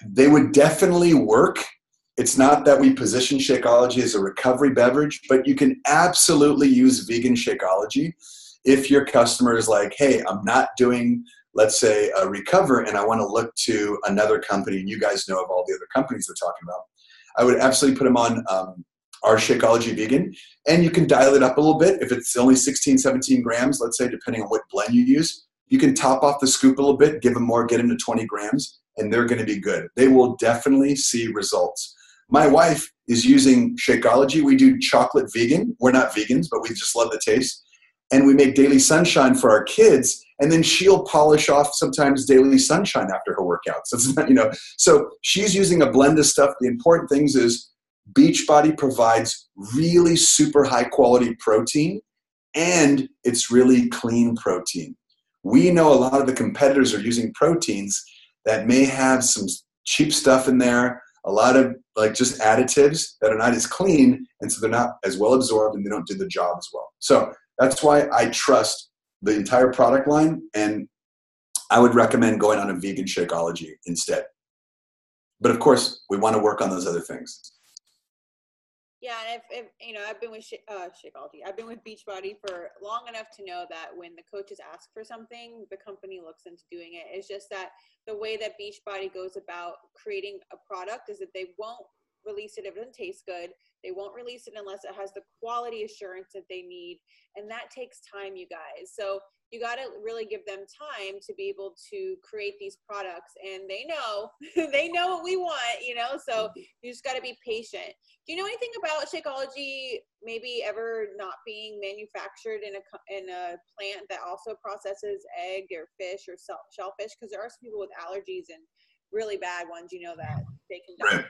they would definitely work. It's not that we position Shakeology as a recovery beverage, but you can absolutely use vegan Shakeology if your customer is like, hey, I'm not doing, let's say, a Recover, and I want to look to another company, and you guys know of all the other companies they're talking about. I would absolutely put them on our Shakeology Vegan, and you can dial it up a little bit. If it's only 16, 17 grams, let's say, depending on what blend you use, you can top off the scoop a little bit, give them more, get them to 20 grams, and they're going to be good. They will definitely see results. My wife is using Shakeology. We do chocolate vegan. We're not vegans, but we just love the taste. And we make Daily Sunshine for our kids, and then she'll polish off sometimes Daily Sunshine after her workouts. It's not, so she's using a blend of stuff. The important things is Beachbody provides really super high quality protein, and it's really clean protein. We know a lot of the competitors are using proteins that may have some cheap stuff in there, a lot of like just additives that are not as clean, and so they're not as well absorbed and they don't do the job as well. So that's why I trust the entire product line, and I would recommend going on a vegan Shakeology instead. But of course, we want to work on those other things. Yeah, and if you know, I've been with Shakeology. I've been with Beachbody for long enough to know that when the coaches ask for something, the company looks into doing it. It's just that the way that Beachbody goes about creating a product is that they won't release it if it doesn't taste good. They won't release it unless it has the quality assurance that they need, and that takes time, you guys. So you got to really give them time to be able to create these products, and they know they know what we want, you know, so you just got to be patient. Do you know anything about Shakeology maybe ever not being manufactured in a plant that also processes egg or fish or shellfish? Because there are some people with allergies and really bad ones, you know, that they can die. Right.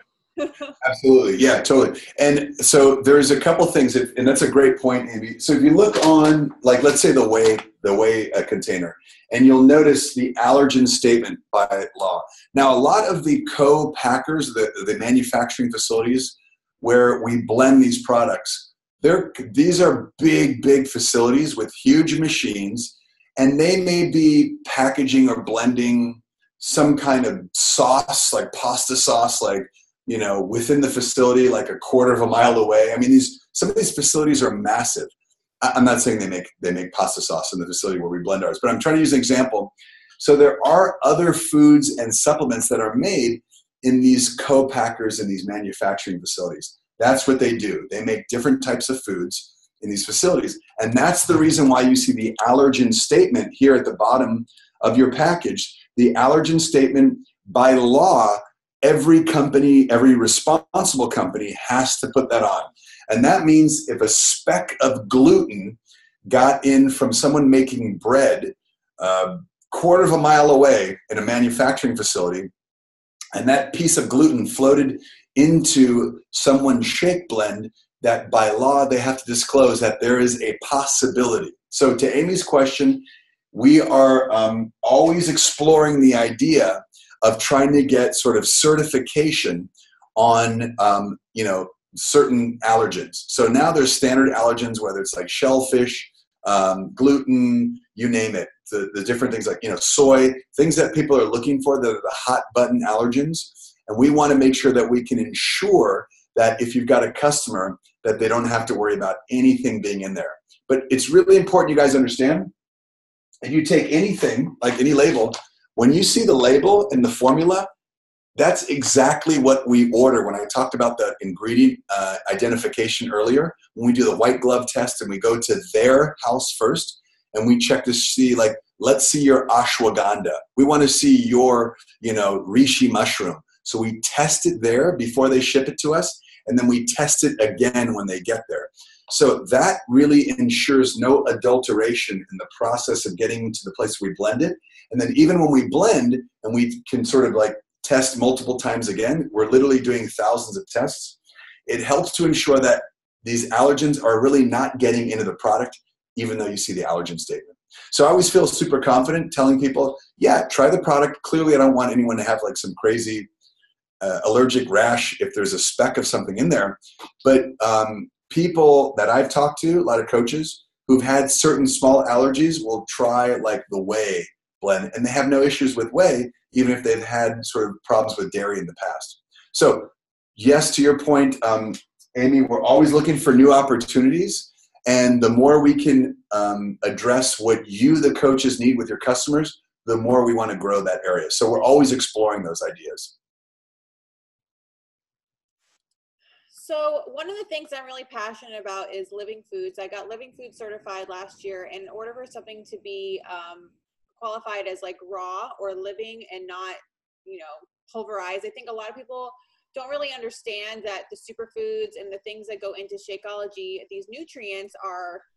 Absolutely. Yeah, totally. And so there's a couple things, and that's a great point, Amy. So if you look on, like, let's say the whey container, and you'll notice the allergen statement by law. Now, a lot of the co-packers, the manufacturing facilities where we blend these products, these are big facilities with huge machines, and they may be packaging or blending some kind of sauce, like pasta sauce, like, you know, within the facility, like a quarter of a mile away. I mean, some of these facilities are massive. I'm not saying they make pasta sauce in the facility where we blend ours, but I'm trying to use an example. So there are other foods and supplements that are made in these co-packers in these manufacturing facilities. That's what they do. They make different types of foods in these facilities. And that's the reason why you see the allergen statement here at the bottom of your package. The allergen statement, by law, every company, every responsible company has to put that on. And that means if a speck of gluten got in from someone making bread quarter of a mile away in a manufacturing facility, and that piece of gluten floated into someone's shake blend, that by law they have to disclose that there is a possibility. So to Amy's question, we are always exploring the idea of trying to get sort of certification on, you know, certain allergens. So now there's standard allergens, whether it's like shellfish, gluten, you name it, the different things like, you know, soy, things that people are looking for that are the hot button allergens. And we want to make sure that we can ensure that if you've got a customer, that they don't have to worry about anything being in there. But it's really important you guys understand, if you take anything, like any label, when you see the label and the formula, that's exactly what we order. When I talked about the ingredient identification earlier, when we do the white glove test and we go to their house first and we check to see, like, let's see your ashwagandha. We want to see your, you know, reishi mushroom. So we test it there before they ship it to us, and then we test it again when they get there. So that really ensures no adulteration in the process of getting to the place we blend it. And then even when we blend and we can sort of like test multiple times again, we're literally doing thousands of tests. It helps to ensure that these allergens are really not getting into the product, even though you see the allergen statement. So I always feel super confident telling people, yeah, try the product. Clearly, I don't want anyone to have like some crazy allergic rash if there's a speck of something in there. But people that I've talked to, a lot of coaches who've had certain small allergies, will try like the whey blend, and they have no issues with whey, even if they've had sort of problems with dairy in the past. So yes, to your point, Amy, we're always looking for new opportunities, and the more we can address what you, the coaches, need with your customers, the more we want to grow that area. So we're always exploring those ideas. So one of the things I'm really passionate about is living foods. I got living food certified last year, and in order for something to be qualified as like raw or living and not, you know, pulverized, I think a lot of people don't really understand that the superfoods and the things that go into Shakeology, these nutrients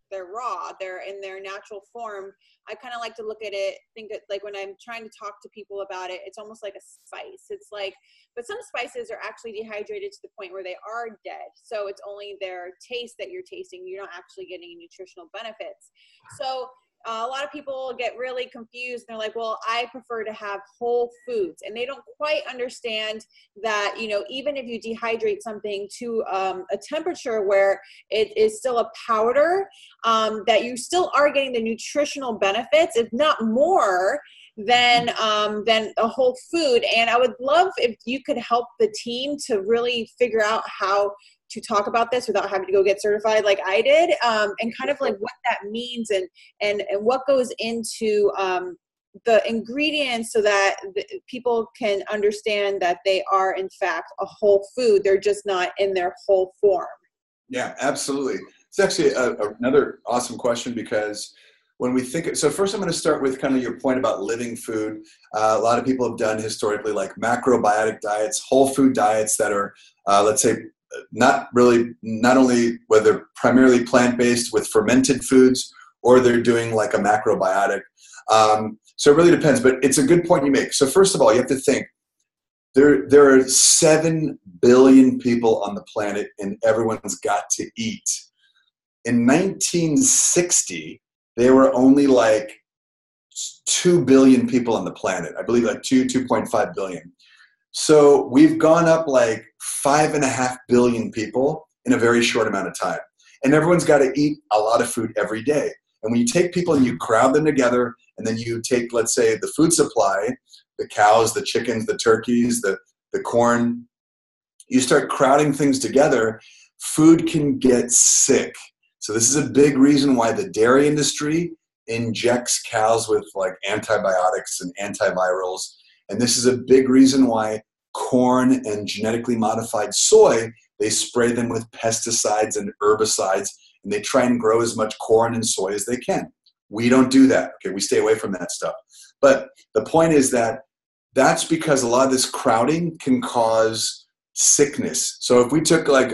they're raw, they're in their natural form. I kind of like to look at it, think that like when I'm trying to talk to people about it, it's almost like a spice. It's like, but some spices are actually dehydrated to the point where they are dead. So it's only their taste that you're tasting. You're not actually getting nutritional benefits. So a lot of people get really confused. They're like, well, I prefer to have whole foods. And they don't quite understand that, you know, even if you dehydrate something to a temperature where it is still a powder, that you still are getting the nutritional benefits, if not more than a whole food. And I would love if you could help the team to really figure out how to talk about this without having to go get certified like I did, and kind of like what that means and what goes into the ingredients so that people can understand that they are in fact a whole food. They're just not in their whole form. Yeah, absolutely. It's actually another awesome question, because when we think, so first I'm going to start with kind of your point about living food. A lot of people have done historically like macrobiotic diets, whole food diets that are, let's say, not only whether primarily plant-based with fermented foods, or they're doing like a macrobiotic. So it really depends, but it's a good point you make. So first of all, you have to think, there are 7 billion people on the planet and everyone's got to eat. In 1960, there were only like 2 billion people on the planet. I believe like 2.5 billion. So we've gone up like 5.5 billion people in a very short amount of time. And everyone's got to eat a lot of food every day. And when you take people and you crowd them together, and then you take, let's say, the food supply, the cows, the chickens, the turkeys, the corn, you start crowding things together, food can get sick. So this is a big reason why the dairy industry injects cows with like antibiotics and antivirals. And this is a big reason why corn and genetically modified soy, they spray them with pesticides and herbicides, and they try and grow as much corn and soy as they can. We don't do that. Okay, we stay away from that stuff. But the point is that that's because a lot of this crowding can cause sickness. So if we took like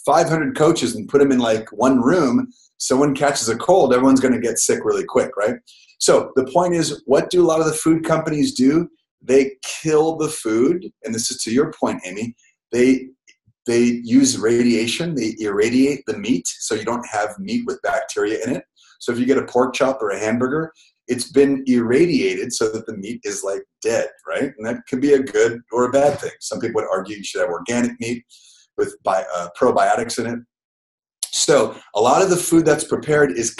500 coaches and put them in like one room, someone catches a cold, everyone's going to get sick really quick, right? So the point is, what do a lot of the food companies do? They kill the food, and this is to your point, Amy. They use radiation. They irradiate the meat, so you don't have meat with bacteria in it. So if you get a pork chop or a hamburger, it's been irradiated so that the meat is like dead, right? And that could be a good or a bad thing. Some people would argue you should have organic meat with probiotics in it. So a lot of the food that's prepared is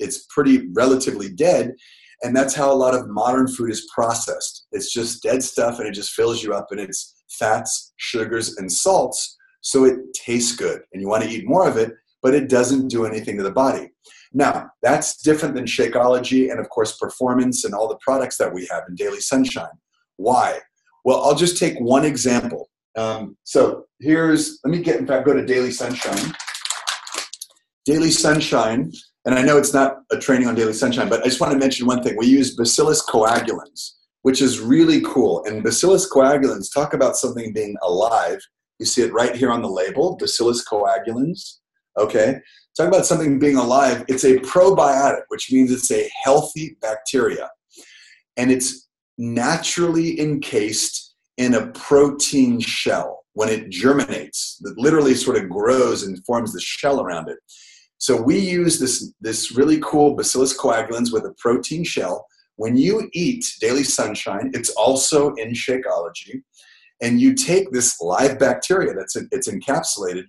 it's pretty relatively dead. And that's how a lot of modern food is processed. It's just dead stuff, and it just fills you up, and it's fats, sugars, and salts. So it tastes good, and you want to eat more of it, but it doesn't do anything to the body. Now, that's different than Shakeology and, of course, Performance and all the products that we have in Daily Sunshine. Why? Well, I'll just take one example. So let me go to Daily Sunshine. Daily Sunshine. And I know it's not a training on Daily Sunshine, but I just want to mention one thing. We use Bacillus coagulans, which is really cool. And Bacillus coagulans, talk about something being alive. You see it right here on the label, Bacillus coagulans. Okay. Talk about something being alive. It's a probiotic, which means it's a healthy bacteria. And it's naturally encased in a protein shell. When it germinates, it literally sort of grows and forms the shell around it. So we use this really cool Bacillus coagulans with a protein shell. When you eat Daily Sunshine, it's also in Shakeology, and you take this live bacteria it's encapsulated,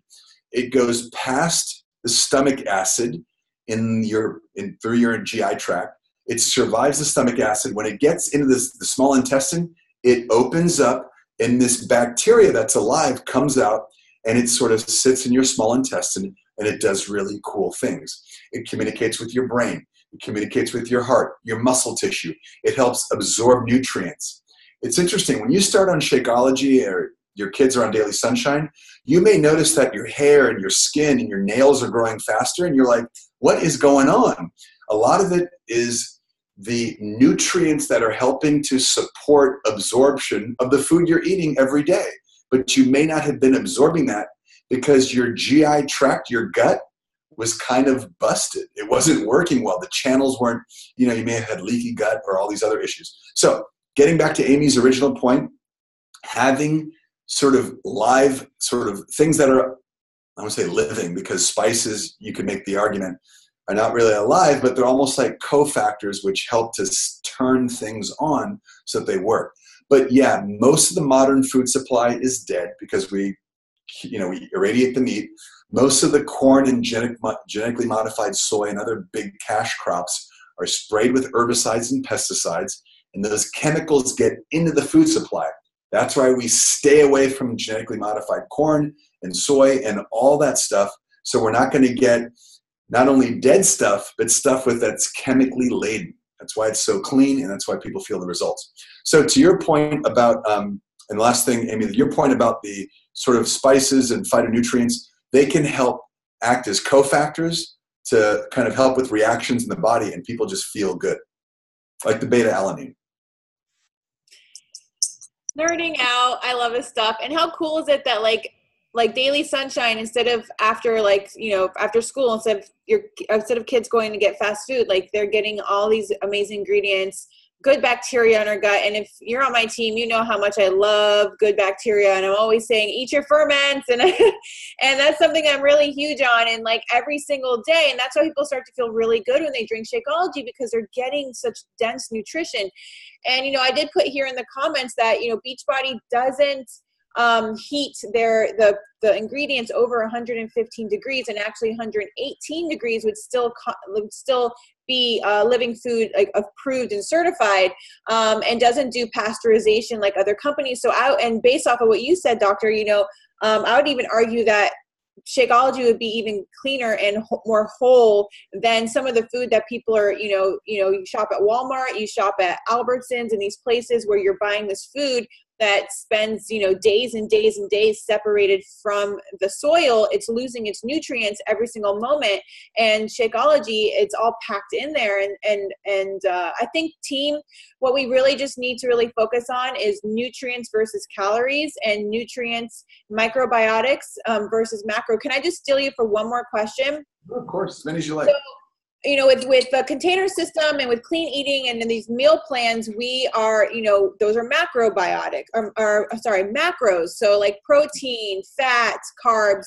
it goes past the stomach acid through your GI tract. It survives the stomach acid. When it gets into the small intestine, it opens up, and this bacteria that's alive comes out, and it sort of sits in your small intestine, and it does really cool things. It communicates with your brain. It communicates with your heart, your muscle tissue. It helps absorb nutrients. It's interesting. When you start on Shakeology or your kids are on Daily Sunshine, you may notice that your hair and your skin and your nails are growing faster, and you're like, what is going on? A lot of it is the nutrients that are helping to support absorption of the food you're eating every day. but you may not have been absorbing that because your GI tract, your gut, was kind of busted. It wasn't working well. The channels weren't, you may have had leaky gut or all these other issues. So getting back to Amy's original point, having sort of live sort of things that are, I won't say living, because spices, you could make the argument, are not really alive, but they're almost like cofactors which help to turn things on so that they work. But yeah, most of the modern food supply is dead because we irradiate the meat. Most of the corn and genetically modified soy and other big cash crops are sprayed with herbicides and pesticides, and those chemicals get into the food supply. That's why we stay away from genetically modified corn and soy and all that stuff. So we're not going to get not only dead stuff, but stuff that's chemically laden. That's why it's so clean, and that's why people feel the results. So to your point about, and the last thing, Amy, your point about the sort of spices and phytonutrients, they can help act as cofactors to kind of help with reactions in the body, and people just feel good, like the beta-alanine. Nerding out. I love this stuff. And how cool is it that like Daily Sunshine, instead of after after school, instead of kids going to get fast food, like they're getting all these amazing ingredients, good bacteria in our gut. And if you're on my team, you know how much I love good bacteria, and I'm always saying eat your ferments, and and that's something I'm really huge on, and like every single day. And that's why people start to feel really good when they drink Shakeology, because they're getting such dense nutrition. And I did put here in the comments that Beachbody doesn't heat the ingredients over 115 degrees, and actually 118 degrees would still be living food, like approved and certified, and doesn't do pasteurization like other companies. So and based off of what you said, doctor, I would even argue that Shakeology would be even cleaner and more whole than some of the food that people are, you shop at Walmart, you shop at Albertsons, and these places where you're buying this food that spends, days and days and days separated from the soil. It's losing its nutrients every single moment. And Shakeology, it's all packed in there. And I think, team, what we really just need to really focus on is nutrients versus calories, and nutrients, microbiotics versus macro. Can I just steal you for one more question? Of course, as many as you like. So, with the container system and with clean eating and in these meal plans, we are, those are macrobiotic, macros. So like protein, fats, carbs,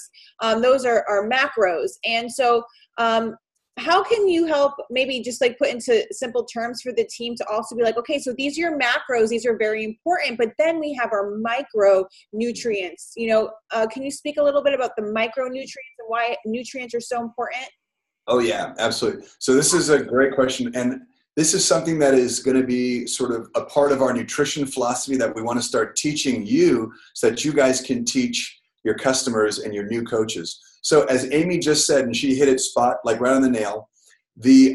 those are macros. And so how can you help maybe just like put into simple terms for the team to also be like, okay, so these are your macros, these are very important, but then we have our micronutrients. Can you speak a little bit about the micronutrients and why nutrients are so important? Oh, yeah, absolutely. So this is a great question. And this is something that is going to be sort of a part of our nutrition philosophy that we want to start teaching you so that you guys can teach your customers and your new coaches. So as Amy just said, and she hit it right on the nail, the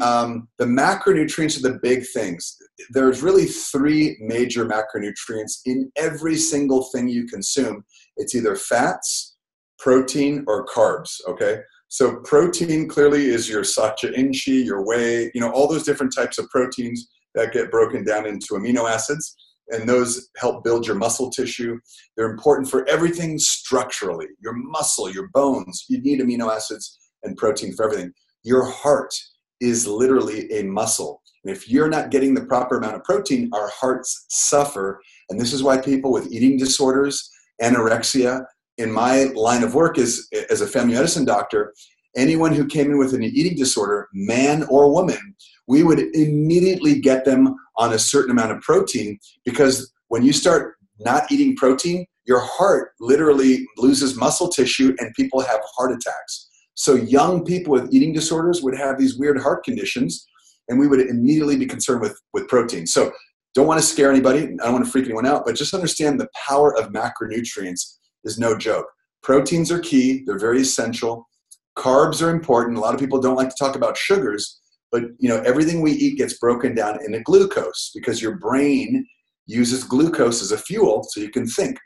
macronutrients are the big things. There's really 3 major macronutrients in every single thing you consume. It's either fats, protein, or carbs, okay? So protein clearly is your sacha inchi, your whey, all those different types of proteins that get broken down into amino acids, and those help build your muscle tissue. They're important for everything structurally, your muscle, your bones. You need amino acids and protein for everything. Your heart is literally a muscle. And if you're not getting the proper amount of protein, our hearts suffer. And this is why people with eating disorders, anorexia, in my line of work as a family medicine doctor, anyone who came in with an eating disorder, man or woman, we would immediately get them on a certain amount of protein, because when you start not eating protein, your heart literally loses muscle tissue and people have heart attacks. So young people with eating disorders would have these weird heart conditions, and we would immediately be concerned with protein. So don't want to scare anybody. I don't want to freak anyone out, but just understand the power of macronutrients is no joke. Proteins are key. They're very essential. Carbs are important. A lot of people don't like to talk about sugars, but everything we eat gets broken down into glucose because your brain uses glucose as a fuel so you can think.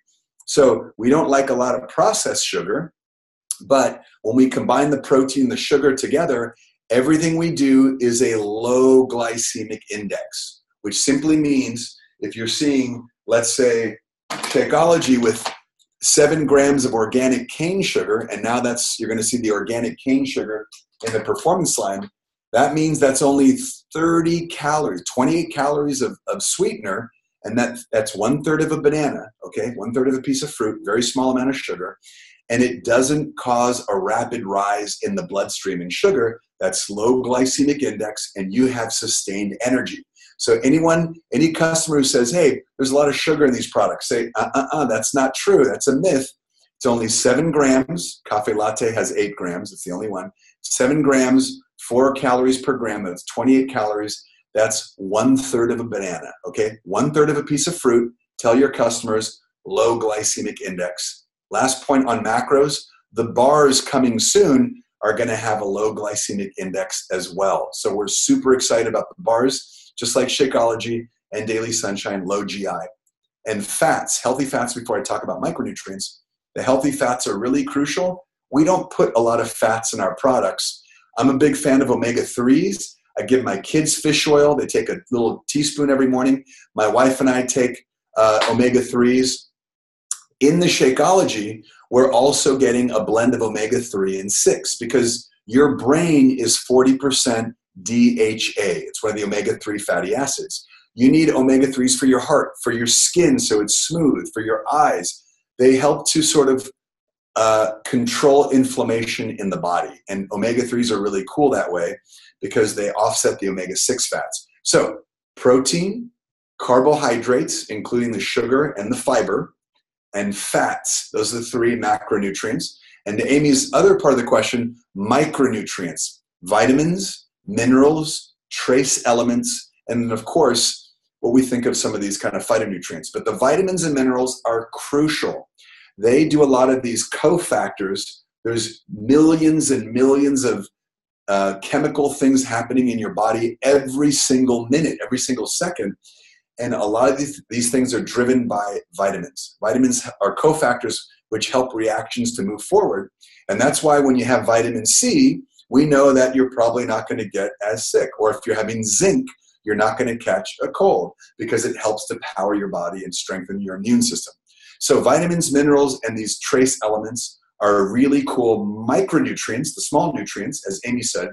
So we don't like a lot of processed sugar, but when we combine the protein and the sugar together, everything we do is a low glycemic index, which simply means if you're seeing, let's say, Shakeology with 7 grams of organic cane sugar, and now you're going to see the organic cane sugar in the performance line. That means that's only 30 calories, 28 calories of sweetener, and that's 1/3 of a banana, okay? 1/3 of a piece of fruit, very small amount of sugar, and it doesn't cause a rapid rise in the bloodstream in sugar. That's low glycemic index, and you have sustained energy. So any customer who says, hey, there's a lot of sugar in these products, say, that's not true. That's a myth. It's only 7 grams. Cafe latte has 8 grams. It's the only one. 7 grams, 4 calories per gram. That's 28 calories. That's 1/3 of a banana, okay? 1/3 of a piece of fruit. Tell your customers, low glycemic index. Last point on macros, the bars coming soon are going to have a low glycemic index as well. So we're super excited about the bars. Just like Shakeology and Daily Sunshine, low GI. And fats, healthy fats, before I talk about micronutrients, the healthy fats are really crucial. We don't put a lot of fats in our products. I'm a big fan of omega-3s. I give my kids fish oil. They take a little teaspoon every morning. My wife and I take omega-3s. In the Shakeology, we're also getting a blend of omega-3 and 6 because your brain is 40% DHA. It's one of the omega-3 fatty acids. You need omega-3s for your heart, for your skin so it's smooth, for your eyes. They help to sort of control inflammation in the body. And omega-3s are really cool that way because they offset the omega-6 fats. So protein, carbohydrates, including the sugar and the fiber, and fats. Those are the 3 macronutrients. And to Amy's other part of the question, micronutrients, vitamins, minerals, trace elements, and then of course, what we think of some of these kind of phytonutrients. But the vitamins and minerals are crucial. They do a lot of these cofactors. There's millions and millions of chemical things happening in your body every single minute, every single second. And a lot of these things are driven by vitamins. Vitamins are cofactors which help reactions to move forward. And that's why when you have vitamin C, we know that you're probably not going to get as sick. Or if you're having zinc, you're not going to catch a cold because it helps to power your body and strengthen your immune system. So vitamins, minerals, and these trace elements are really cool micronutrients, the small nutrients, as Amy said,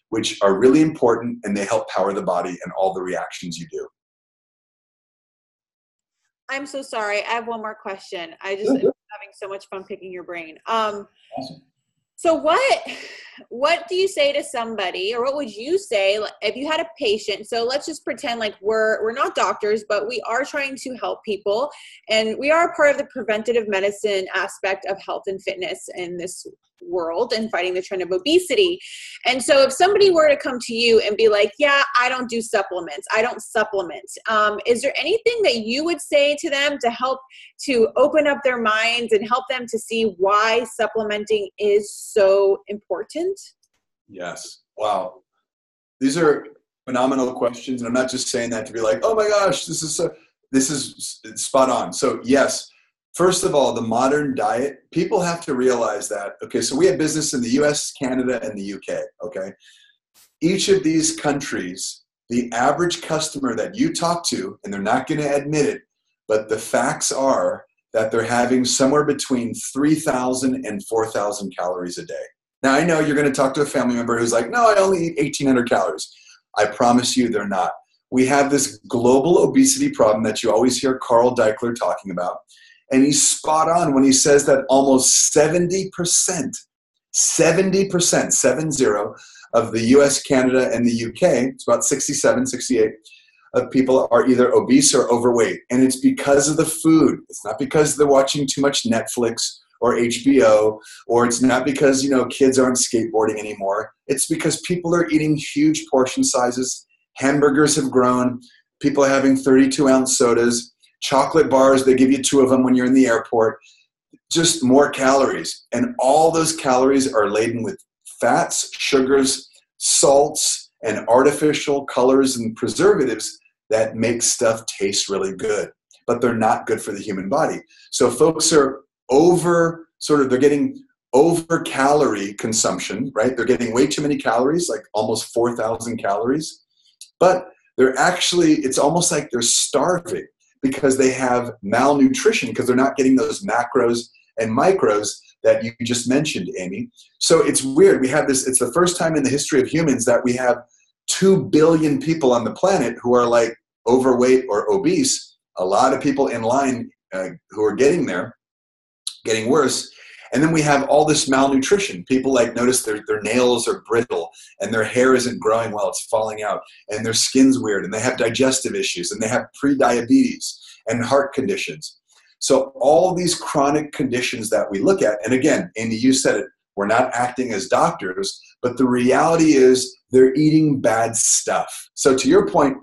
which are really important, and they help power the body and all the reactions you do. I'm so sorry. I have one more question. I'm having so much fun picking your brain. Awesome. So what do you say to somebody, or what would you say if you had a patient? So let's just pretend like we're not doctors, but we are trying to help people, and we are part of the preventative medicine aspect of health and fitness in this world and fighting the trend of obesity. And so if somebody were to come to you and be like, yeah, I don't do supplements, I don't supplement, is there anything that you would say to them to help to open up their minds and help them to see why supplementing is so important? Yes. Wow. These are phenomenal questions. And I'm not just saying that to be like, oh my gosh, this is spot on. So yes, first of all, the modern diet, people have to realize that, okay, so we have business in the US, Canada, and the UK, okay? Each of these countries, the average customer that you talk to, and they're not going to admit it, but the facts are that they're having somewhere between 3,000 and 4,000 calories a day. Now, I know you're going to talk to a family member who's like, no, I only eat 1,800 calories. I promise you they're not. We have this global obesity problem that you always hear Carl Deichler talking about. And he's spot on when he says that almost 70%, 70% of the US, Canada, and the UK, it's about 67, 68, of people are either obese or overweight. And it's because of the food. It's not because they're watching too much Netflix or HBO, or it's not because, you know, kids aren't skateboarding anymore. It's because people are eating huge portion sizes. Hamburgers have grown. People are having 32-ounce sodas. Chocolate bars, they give you 2 of them when you're in the airport. Just more calories. And all those calories are laden with fats, sugars, salts, and artificial colors and preservatives that make stuff taste really good. But they're not good for the human body. So folks are they're getting over calorie consumption, right? They're getting way too many calories, like almost 4,000 calories. But they're actually, it's almost like they're starving, because they have malnutrition, because they're not getting those macros and micros that you just mentioned, Amy. So it's weird. We have this, it's the first time in the history of humans that we have 2 billion people on the planet who are like overweight or obese. A lot of people in line who are getting there, getting worse. And then we have all this malnutrition. People like notice their nails are brittle and their hair isn't growing well, it's falling out, and their skin's weird, and they have digestive issues, and they have pre-diabetes and heart conditions. So all these chronic conditions that we look at, and again, Amy, you said it, we're not acting as doctors, but the reality is they're eating bad stuff. So to your point,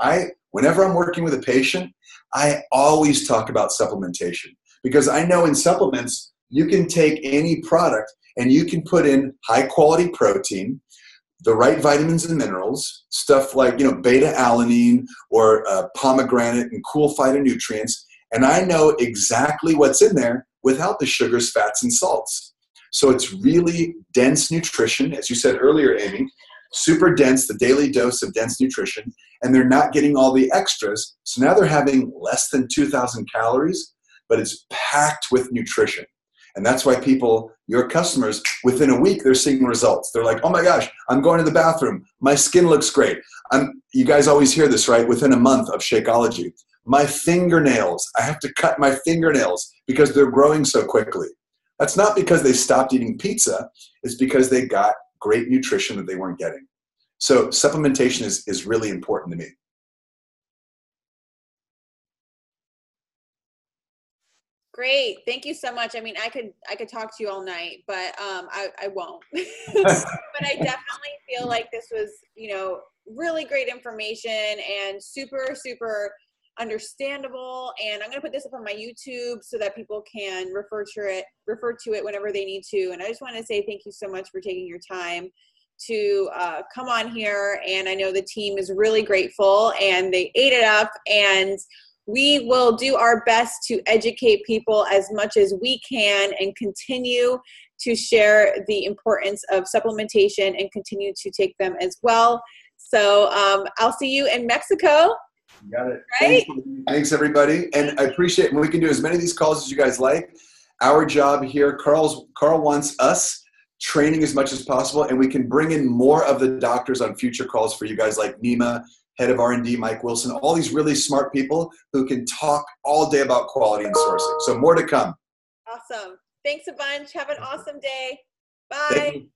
whenever I'm working with a patient, I always talk about supplementation, because I know in supplements, you can take any product and you can put in high quality protein, the right vitamins and minerals, stuff like, beta alanine or pomegranate and cool phytonutrients. And I know exactly what's in there without the sugars, fats, and salts. So it's really dense nutrition, as you said earlier, Amy, super dense, the daily dose of dense nutrition, and they're not getting all the extras. So now they're having less than 2,000 calories, but it's packed with nutrition. And that's why people, your customers, within a week, they're seeing results. They're like, oh my gosh, I'm going to the bathroom. My skin looks great. You guys always hear this, right? Within a month of Shakeology. My fingernails, I have to cut my fingernails because they're growing so quickly. That's not because they stopped eating pizza. It's because they got great nutrition that they weren't getting. So supplementation is really important to me. Great. Thank you so much. I mean, I could talk to you all night, but I won't. But I definitely feel like this was, really great information and super, super understandable. And I'm going to put this up on my YouTube so that people can refer to it whenever they need to. And I just want to say thank you so much for taking your time to come on here. And I know the team is really grateful and they ate it up, and we will do our best to educate people as much as we can and continue to share the importance of supplementation and continue to take them as well. So I'll see you in Mexico. You got it. Right? Thanks, everybody. And I appreciate it. We can do as many of these calls as you guys like. Our job here, Carl wants us training as much as possible, and we can bring in more of the doctors on future calls for you guys, like Nima, head of R&D, Mike Wilson, all these really smart people who can talk all day about quality and sourcing. So more to come. Awesome. Thanks a bunch. Have an awesome day. Thank Bye. you.